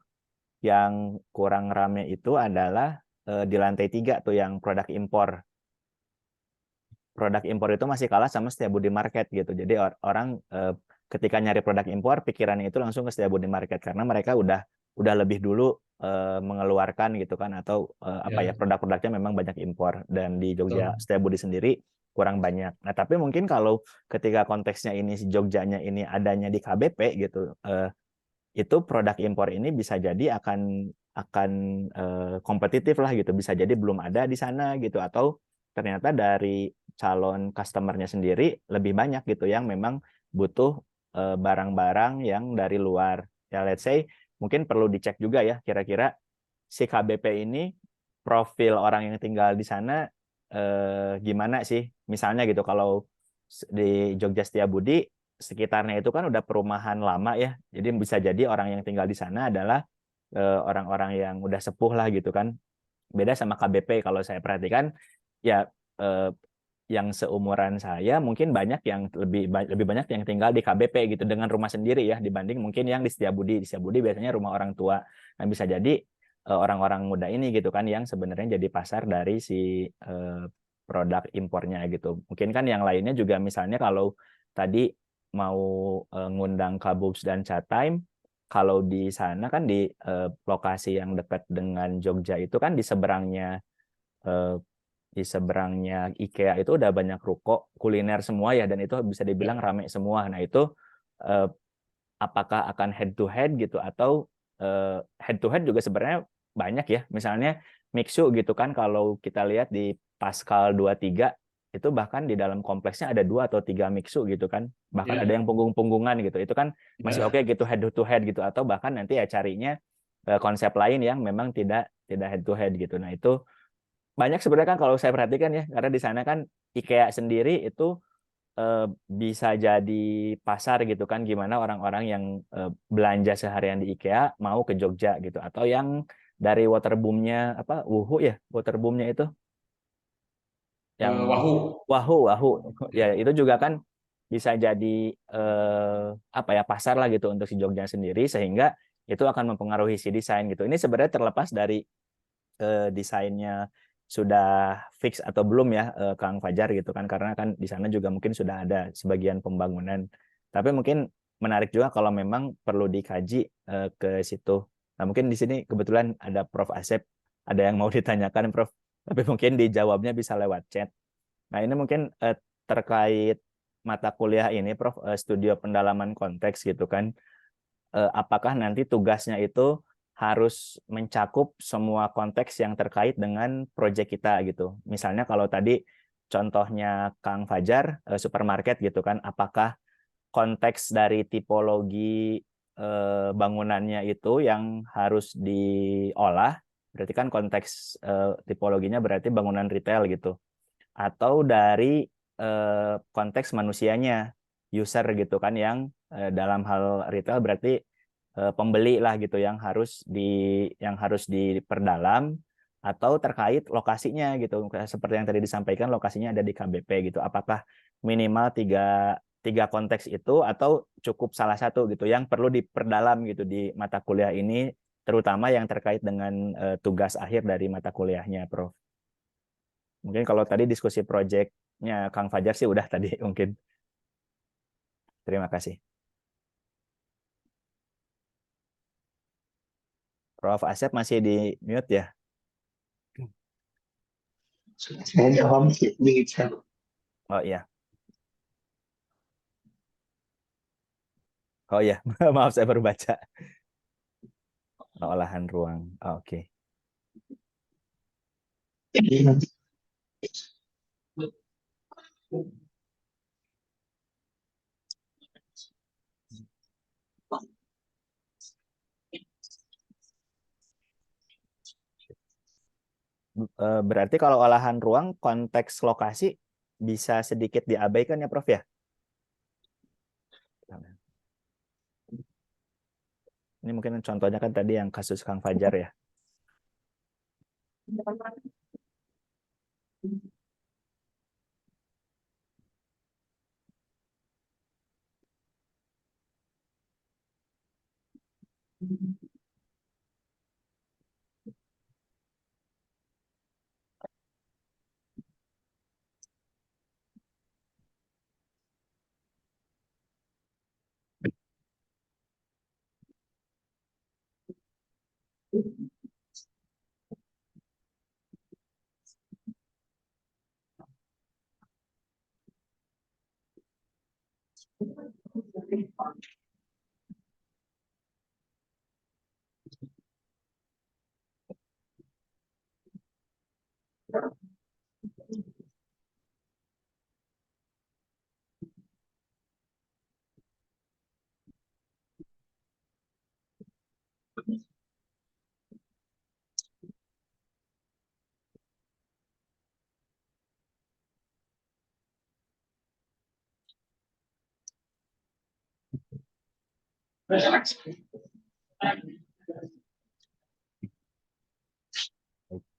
yang kurang rame itu adalah di lantai 3 tuh yang produk impor. Produk impor itu masih kalah sama Setiabudi Market gitu. Jadi orang ketika nyari produk impor pikirannya itu langsung ke Setiabudi Market karena mereka udah lebih dulu mengeluarkan gitu kan, atau apa ya, Ya, produk-produknya memang banyak impor dan di Jogja betul. Setiabudi sendiri kurang banyak. Nah, tapi mungkin kalau ketika konteksnya ini si Jogjanya ini adanya di KBP gitu, itu produk impor ini bisa jadi akan kompetitif lah gitu, bisa jadi belum ada di sana gitu, atau ternyata dari calon customernya sendiri lebih banyak gitu yang memang butuh barang-barang yang dari luar ya. Let's say mungkin perlu dicek juga ya, kira-kira si KBP ini profil orang yang tinggal di sana gimana sih, misalnya gitu. Kalau di Jogja Setiabudi sekitarnya itu kan udah perumahan lama ya. Jadi bisa jadi orang yang tinggal di sana adalah orang-orang yang udah sepuh lah gitu kan. Beda sama KBP kalau saya perhatikan ya, eh, yang seumuran saya mungkin banyak yang lebih banyak yang tinggal di KBP gitu dengan rumah sendiri ya, dibanding mungkin yang di Setiabudi. Di Setiabudi biasanya rumah orang tua. Nah, bisa jadi orang-orang muda ini gitu kan yang sebenarnya jadi pasar dari si produk impornya gitu. Mungkin kan yang lainnya juga, misalnya kalau tadi mau ngundang Kabubs dan Chatime, kalau di sana kan di lokasi yang dekat dengan Jogja itu kan eh, di seberangnya IKEA itu udah banyak ruko kuliner semua ya, dan itu bisa dibilang Ya. rame semua. Nah itu eh, apakah akan head to head gitu, atau head to head juga sebenarnya banyak ya. Misalnya Mixu gitu kan, kalau kita lihat di Pascal 23 itu bahkan di dalam kompleksnya ada 2 atau 3 Mixu gitu kan. Bahkan ada Ya. yang punggung-punggungan gitu. Itu kan masih oke Ya. gitu, head to head gitu, atau bahkan nanti ya carinya konsep lain yang memang tidak head to head gitu. Nah, itu banyak sebenarnya kan kalau saya perhatikan ya, karena di sana kan IKEA sendiri itu bisa jadi pasar gitu kan, gimana orang-orang yang belanja seharian di IKEA mau ke Jogja gitu, atau yang dari waterboomnya apa Wuhu ya, waterboomnya itu yang Wahoo. Wahoo Ya. ya, itu juga kan bisa jadi apa ya, pasar lah gitu untuk si Jogja sendiri, sehingga itu akan mempengaruhi si desain gitu. Ini sebenarnya terlepas dari desainnya sudah fix atau belum ya, Kang Fajar gitu kan, karena kan di sana juga mungkin sudah ada sebagian pembangunan, tapi mungkin menarik juga kalau memang perlu dikaji ke situ. Nah mungkin di sini kebetulan ada Prof Asep, ada yang mau ditanyakan Prof, tapi mungkin dijawabnya bisa lewat chat. Nah ini mungkin terkait mata kuliah ini Prof, studio pendalaman konteks gitu kan, apakah nanti tugasnya itu harus mencakup semua konteks yang terkait dengan proyek kita gitu. Misalnya kalau tadi contohnya Kang Fajar supermarket gitu kan, apakah konteks dari tipologi bangunannya itu yang harus diolah, berarti kan konteks tipologinya berarti bangunan retail gitu, atau dari konteks manusianya, user gitu kan, yang dalam hal retail berarti pembeli lah gitu, yang harus diperdalam, atau terkait lokasinya gitu, seperti yang tadi disampaikan lokasinya ada di KBP gitu. Apakah minimal tiga konteks itu, atau cukup salah satu gitu yang perlu diperdalam gitu di mata kuliah ini, terutama yang terkait dengan tugas akhir dari mata kuliahnya, Prof. Mungkin kalau tadi diskusi proyeknya Kang Fajar sih udah tadi mungkin. Terima kasih. Prof. Asep masih di mute ya? Saya jawab di chat. Oh iya. Oh iya, maaf saya baru baca. Olahan ruang. Oh, oke. Jadi nanti Berarti kalau olahan ruang konteks lokasi bisa sedikit diabaikan ya, Prof ya? Ini mungkin contohnya kan tadi yang kasus Kang Fajar ya.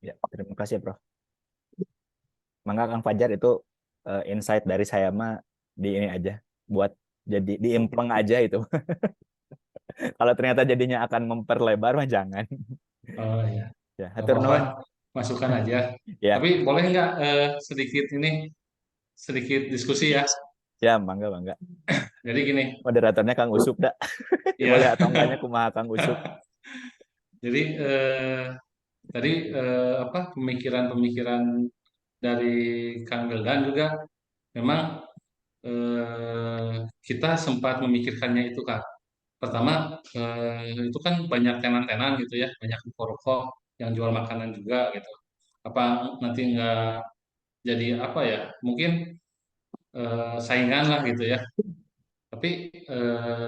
Ya, terima kasih, Prof. Mangga Kang Fajar itu insight dari saya mah di ini aja, buat jadi diimpleng aja itu. Kalau ternyata jadinya akan memperlebar mah jangan. Oh ya, Ya, nggak hatur apa-apa, nuhun. masukkan aja. Ya, Tapi boleh nggak sedikit diskusi ya. ya mangga mangga. Jadi gini, Moderatornya Kang Usup dah. Boleh ya. atau enggaknya kumaha Kang Usup. Jadi tadi apa pemikiran-pemikiran dari Kang Wildan juga memang kita sempat memikirkannya itu Kak. Pertama itu kan banyak tenan-tenan gitu ya, banyak rokok yang jual makanan juga gitu. Apa nanti nggak jadi apa ya? Mungkin saingan lah gitu ya. Tapi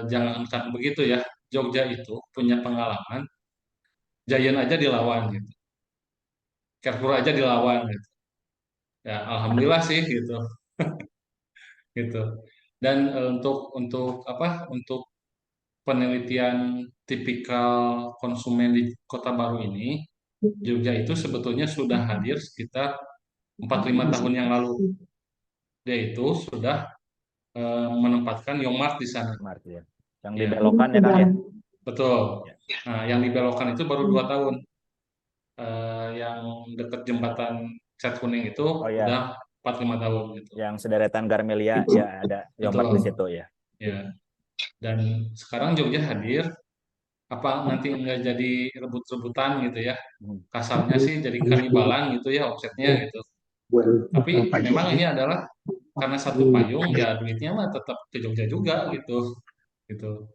jangankan begitu ya. Jogja itu punya pengalaman, Giant aja dilawan gitu, Carrefour aja dilawan gitu. Ya alhamdulillah sih gitu, gitu. Dan untuk apa? Untuk penelitian tipikal konsumen di Kota Baru ini, Jogja itu sebetulnya sudah hadir sekitar 4-5 tahun yang lalu. Dia itu sudah menempatkan Yomart di sana. Mart ya. Yang Ya, dibelokan ya Kang ya. betul. Ya. Nah, yang dibelokkan itu baru 2 tahun. Yang dekat jembatan Cat Kuning itu Oh ya, udah 4-5 tahun gitu. yang sederetan Garmelia ya ada Yomart di Betul. situ ya. Ya. Dan sekarang Jogja hadir, apa nanti nggak jadi rebut-rebutan gitu ya? Kasarnya sih jadi kanibalan gitu ya offsetnya gitu. Tapi memang ini adalah karena satu payung ya duitnya mah tetap ke Jogja juga gitu, gitu.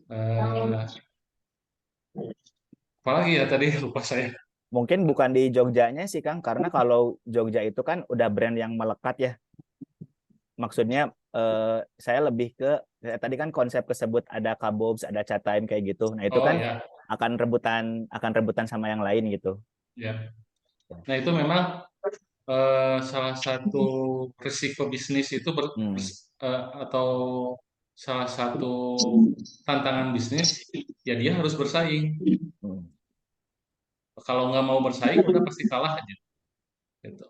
Eh, apalagi ya tadi lupa saya. Mungkin bukan di Jogjanya sih Kang, karena kalau Jogja itu kan udah brand yang melekat ya. Maksudnya saya lebih ke tadi kan konsep tersebut ada kabobs, ada chat time kayak gitu. Nah, itu Oh kan ya, akan rebutan sama yang lain gitu. ya. Nah itu memang salah satu risiko bisnis itu Hmm. atau salah satu tantangan bisnis ya dia harus bersaing. Hmm. Kalau nggak mau bersaing udah pasti kalah aja. Gitu.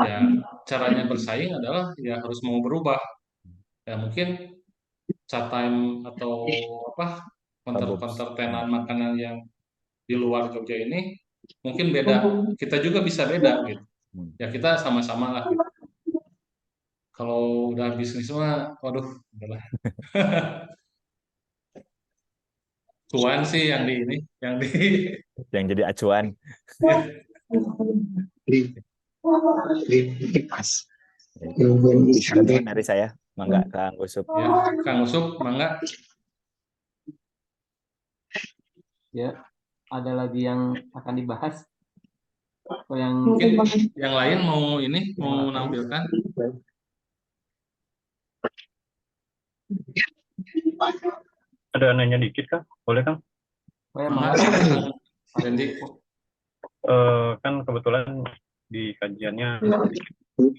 Ya caranya bersaing adalah ya harus mau berubah. Ya mungkin chat time atau apa Kabobs. konter-konter tenan makanan yang di luar Jogja ini mungkin beda. Kita juga bisa beda gitu. Hmm. Ya kita sama-sama lah gitu. Kalau udah bisnis mah, waduh, udahlah. Cuan sih yang di ini, yang di Yang jadi acuan. ya, Pas. Teman-teman dari saya, Mangga Kang Usup. ya. Kang Usup, mangga. Ya, ada lagi yang akan dibahas? Atau yang Mungkin yang lain mau ini, mau menampilkan. Ada nanya dikit Kang? Boleh Kang? ya, Mangga, silakan, Randy. Kan kebetulan di kajiannya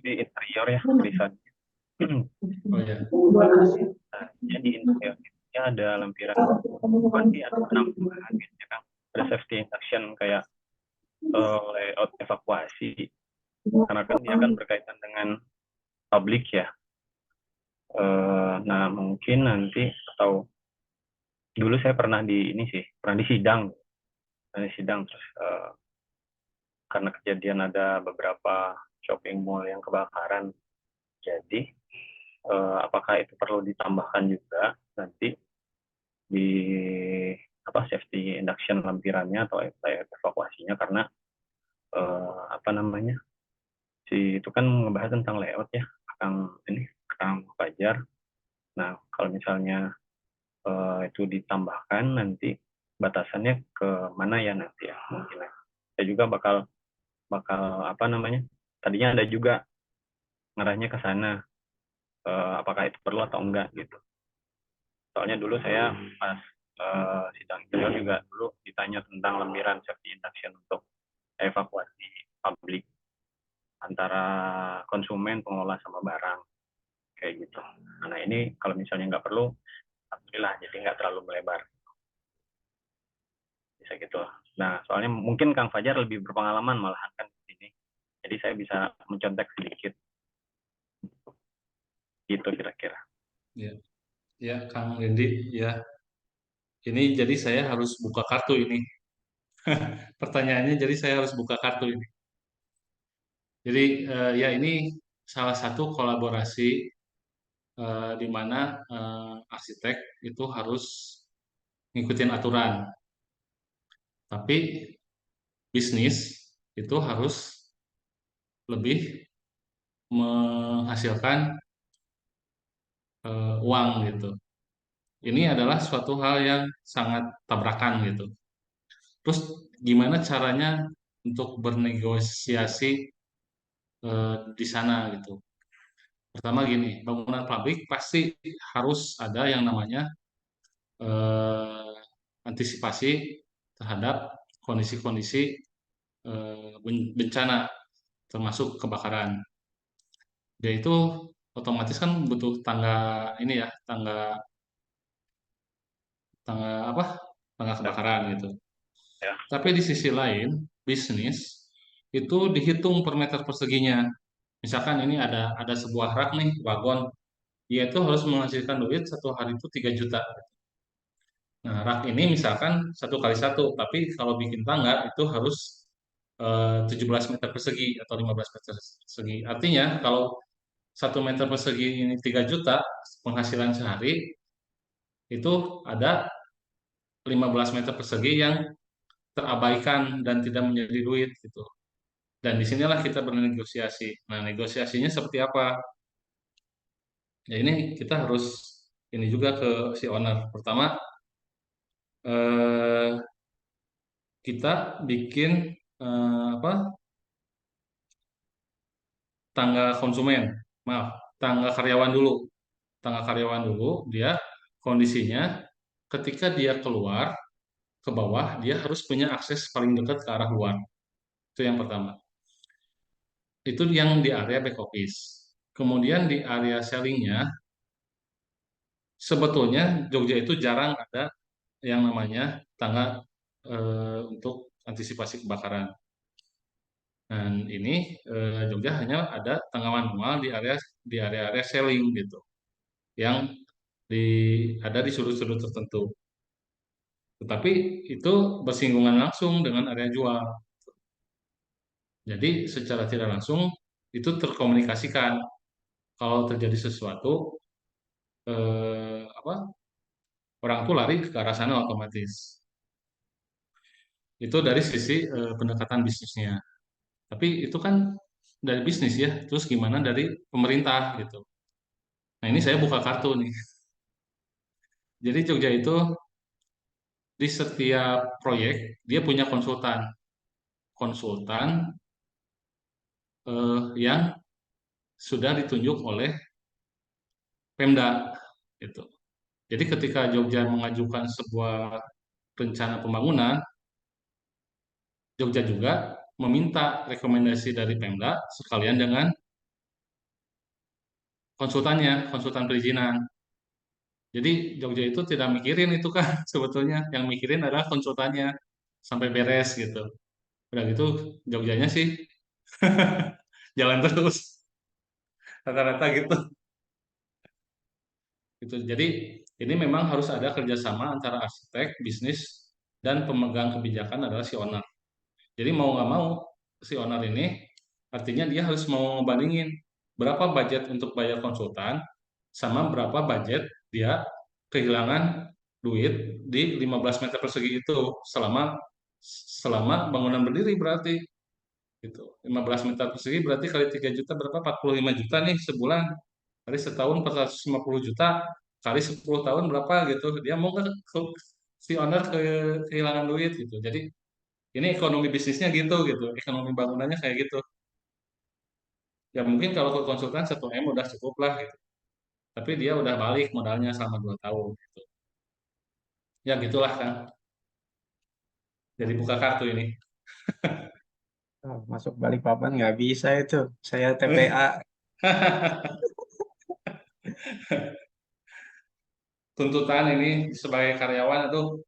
di interior ya tulisan. Oh ya, Nah, jadi interiornya ada lampiran bukan ada penambahan gitu ya Kang. Ada safety induction kayak layout evakuasi. Karena kan dia kan berkaitan dengan publik ya. Nah mungkin nanti atau dulu saya pernah di ini sih, pernah di sidang terus karena kejadian ada beberapa shopping mall yang kebakaran. Jadi apakah itu perlu ditambahkan juga nanti di safety induction lampirannya atau evakuasinya karena apa namanya si itu kan ngebahas tentang layout ya Kang Fajar. Nah kalau misalnya itu ditambahkan nanti batasannya ke mana ya nanti ya mungkin ya. Saya juga bakal apa namanya tadinya ada juga ngarahnya ke sana apakah itu perlu atau enggak gitu. Soalnya dulu saya pas sidang interior juga dulu ditanya tentang lempiran safety induction untuk evakuasi publik antara konsumen, pengelola sama barang kayak gitu. Nah ini kalau misalnya nggak perlu, alhamdulillah jadi nggak terlalu melebar. Bisa gitu. Nah soalnya mungkin Kang Fajar lebih berpengalaman malahan kan di sini. Jadi saya bisa mencontek sedikit. Gitu kira-kira. ya, ya, Kang Randy, ya. Ini jadi saya harus buka kartu ini. Pertanyaannya, jadi saya harus buka kartu ini. Jadi ya ini salah satu kolaborasi di mana arsitek itu harus ngikutin aturan. Tapi bisnis itu harus lebih menghasilkan uang gitu. Ini adalah suatu hal yang sangat tabrakan gitu. Terus gimana caranya untuk bernegosiasi di sana gitu. Pertama gini, bangunan pabrik pasti harus ada yang namanya eh, antisipasi terhadap kondisi-kondisi bencana termasuk kebakaran. Dia itu otomatis kan butuh tangga ini ya, tangga tangga apa? Tangga kebakaran gitu. Ya. Tapi di sisi lain, bisnis itu dihitung per meter perseginya. Misalkan ini ada sebuah rak nih, wagon, dia itu harus menghasilkan duit satu hari itu 3 juta. Nah, rak ini misalkan satu kali satu, tapi kalau bikin tangga itu harus 17 meter persegi atau 15 meter persegi. Artinya kalau 1 meter persegi ini 3 juta penghasilan sehari, itu ada 15 meter persegi yang terabaikan dan tidak menjadi duit gitu. Dan disinilah kita bernegosiasi. Nah, negosiasinya seperti apa? Ya ini kita harus ini juga ke si owner. Pertama, eh, kita bikin apa? Tangga konsumen, maaf, tangga karyawan dulu. tangga karyawan dulu, dia kondisinya ketika dia keluar ke bawah, dia harus punya akses paling dekat ke arah luar. Itu yang pertama. Itu yang di area back office. Kemudian di area sellingnya, sebetulnya Jogja itu jarang ada yang namanya tangga untuk antisipasi kebakaran. Dan ini Jogja hanya ada tangga manual di area-area selling gitu, yang ada di sudut-sudut tertentu. Tetapi itu bersinggungan langsung dengan area jual. Jadi secara tidak langsung itu terkomunikasikan. Kalau terjadi sesuatu, apa, orang tuh lari ke arah sana otomatis. Itu dari sisi pendekatan bisnisnya. Tapi itu kan dari bisnis ya. Terus gimana dari pemerintah gitu. Nah ini saya buka kartu nih. Jadi Jogja itu di setiap proyek dia punya konsultan. Konsultan yang sudah ditunjuk oleh Pemda gitu. Jadi ketika Jogja mengajukan sebuah rencana pembangunan, Jogja juga meminta rekomendasi dari Pemda sekalian dengan konsultannya, konsultan perizinan. Jadi Jogja itu tidak mikirin itu kan sebetulnya, yang mikirin adalah konsultannya sampai beres gitu. Udah gitu Jogjanya sih jalan terus rata-rata gitu. Gitu. Jadi ini memang harus ada kerjasama antara arsitek, bisnis, dan pemegang kebijakan adalah si owner. Jadi mau nggak mau si owner ini artinya dia harus mau ngebandingin berapa budget untuk bayar konsultan sama berapa budget dia kehilangan duit di 15 meter persegi itu selama selama bangunan berdiri berarti gitu. 15 meter persegi berarti kali 3 juta berapa? 45 juta nih sebulan. Kali setahun 450 juta kali 10 tahun berapa gitu. Dia mau nggak si owner kehilangan duit gitu. Jadi ini ekonomi bisnisnya gitu. Ekonomi bangunannya kayak gitu. Ya mungkin kalau ke konsultan 1 M udah cukup lah gitu. Tapi dia udah balik modalnya selama 2 tahun gitu. Ya gitulah kan. Jadi buka kartu ini. Oh, masuk Balikpapan nggak bisa itu. Saya TPA. Tuntutan ini sebagai karyawan itu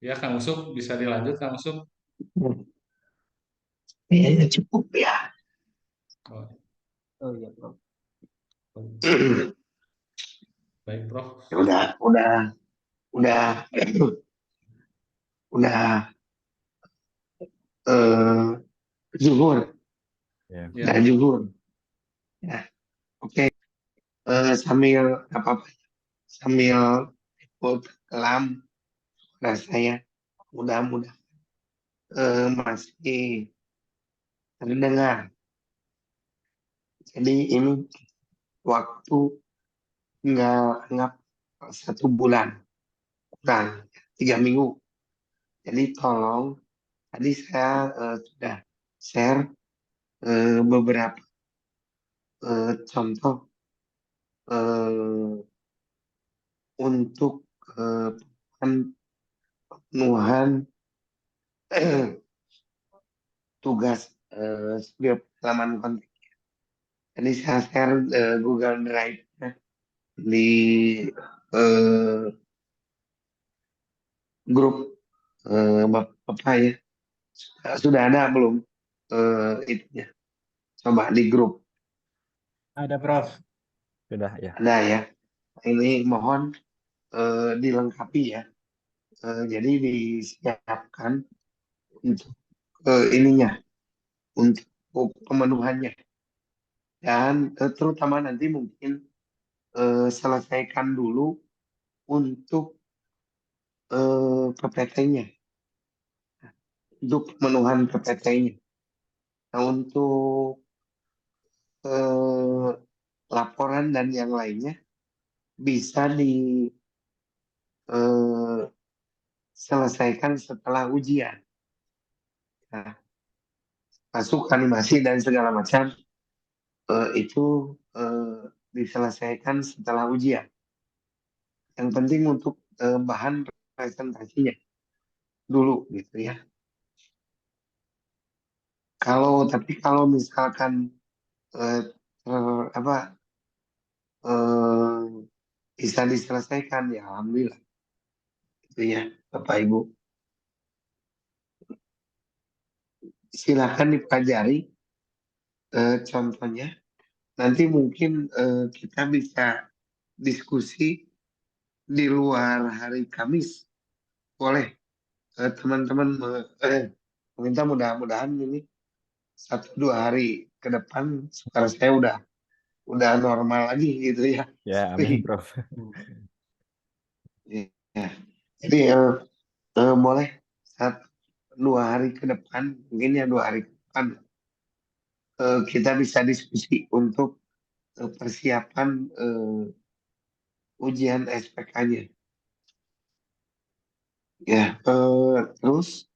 ya Kang Usuk bisa dilanjut Kang Usuk. Kayaknya cukup ya. Oh, Oh iya, Prof. baik Prof. Ya udah eh zuhur, Ya. Ya. udah zuhur. Ya, oke. Sambil apa sambil ikut kelam rasanya mudah-mudahan masih terdengar. Jadi ini waktu nggak 1 bulan, kurang 3 minggu. Jadi tolong, tadi saya sudah share beberapa contoh eh, untuk pemenuhan tugas setiap halaman konten. Jadi saya share Google Drive di eh, grup Bapak ya. Sudah ada belum itunya? Coba di grup Ada, Prof. Sudah ya. ada ya. Ini mohon dilengkapi ya. Jadi disiapkan untuk ininya, untuk pemenuhannya. Dan terutama nanti mungkin selesaikan dulu untuk PPT-nya, untuk pemenuhan PPT-nya. Nah, untuk eh, laporan dan yang lainnya bisa diselesaikan setelah ujian. Nah, masuk animasi dan segala macam itu diselesaikan setelah ujian. Yang penting untuk bahan presentasinya dulu gitu ya. Tapi kalau misalkan apa bisa diselesaikan ya alhamdulillah gitu ya Bapak Ibu. Silakan dipelajari contohnya. Nanti mungkin kita bisa diskusi di luar hari Kamis. Boleh teman-teman minta mudah-mudahan ini 1-2 hari ke depan suara saya udah normal lagi gitu ya. Ya, amin, Prof. Ya. Jadi boleh 1-2 hari ke depan, mungkin ya 2 hari ke depan kita bisa diskusi untuk persiapan ujian SPK-nya. Ya, terus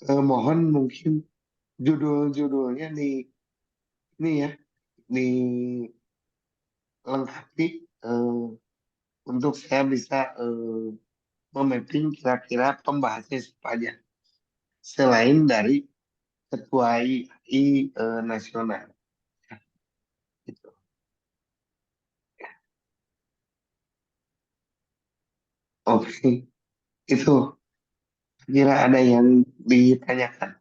mohon mungkin judul-judulnya ini ya dilengkapi untuk saya bisa memapping kira-kira pembahasannya siapa aja selain dari ketua I nasional. Gitu. Oke, itu kira ada yang ditanyakan.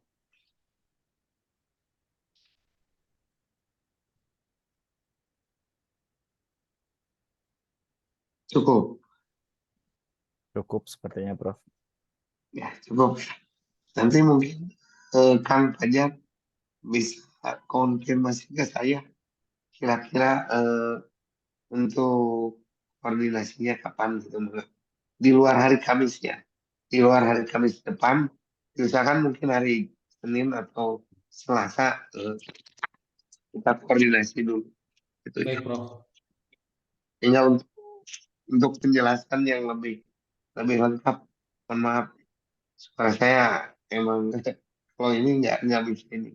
Cukup, Cukup sepertinya, Prof. ya cukup. Nanti mungkin Kang Fajar bisa konfirmasi ke saya kira-kira untuk koordinasinya kapan gitu di luar hari Kamis ya, di luar hari Kamis depan, misalkan mungkin hari Senin atau Selasa kita koordinasi dulu gitu ya. Baik, Prof. Sehingga untuk penjelasan yang lebih lengkap, mohon maaf suara saya emang kalau ini nggak bisa ini.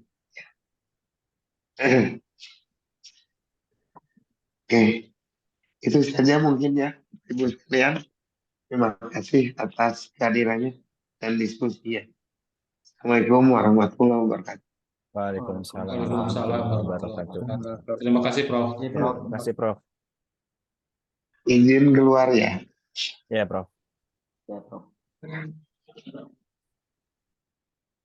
Oke, itu saja mungkin ya Ibu sekalian. Terima kasih atas kehadirannya dan diskusinya. Assalamualaikum warahmatullahi wabarakatuh. Waalaikumsalam Waalaikumsalam warahmatullahi warahmatullahi wabarakatuh. wabarakatuh. Terima kasih, Prof. Oke, Ya, Prof. terima kasih, Prof. Izin keluar ya. Ya, Prof. Ya, Prof.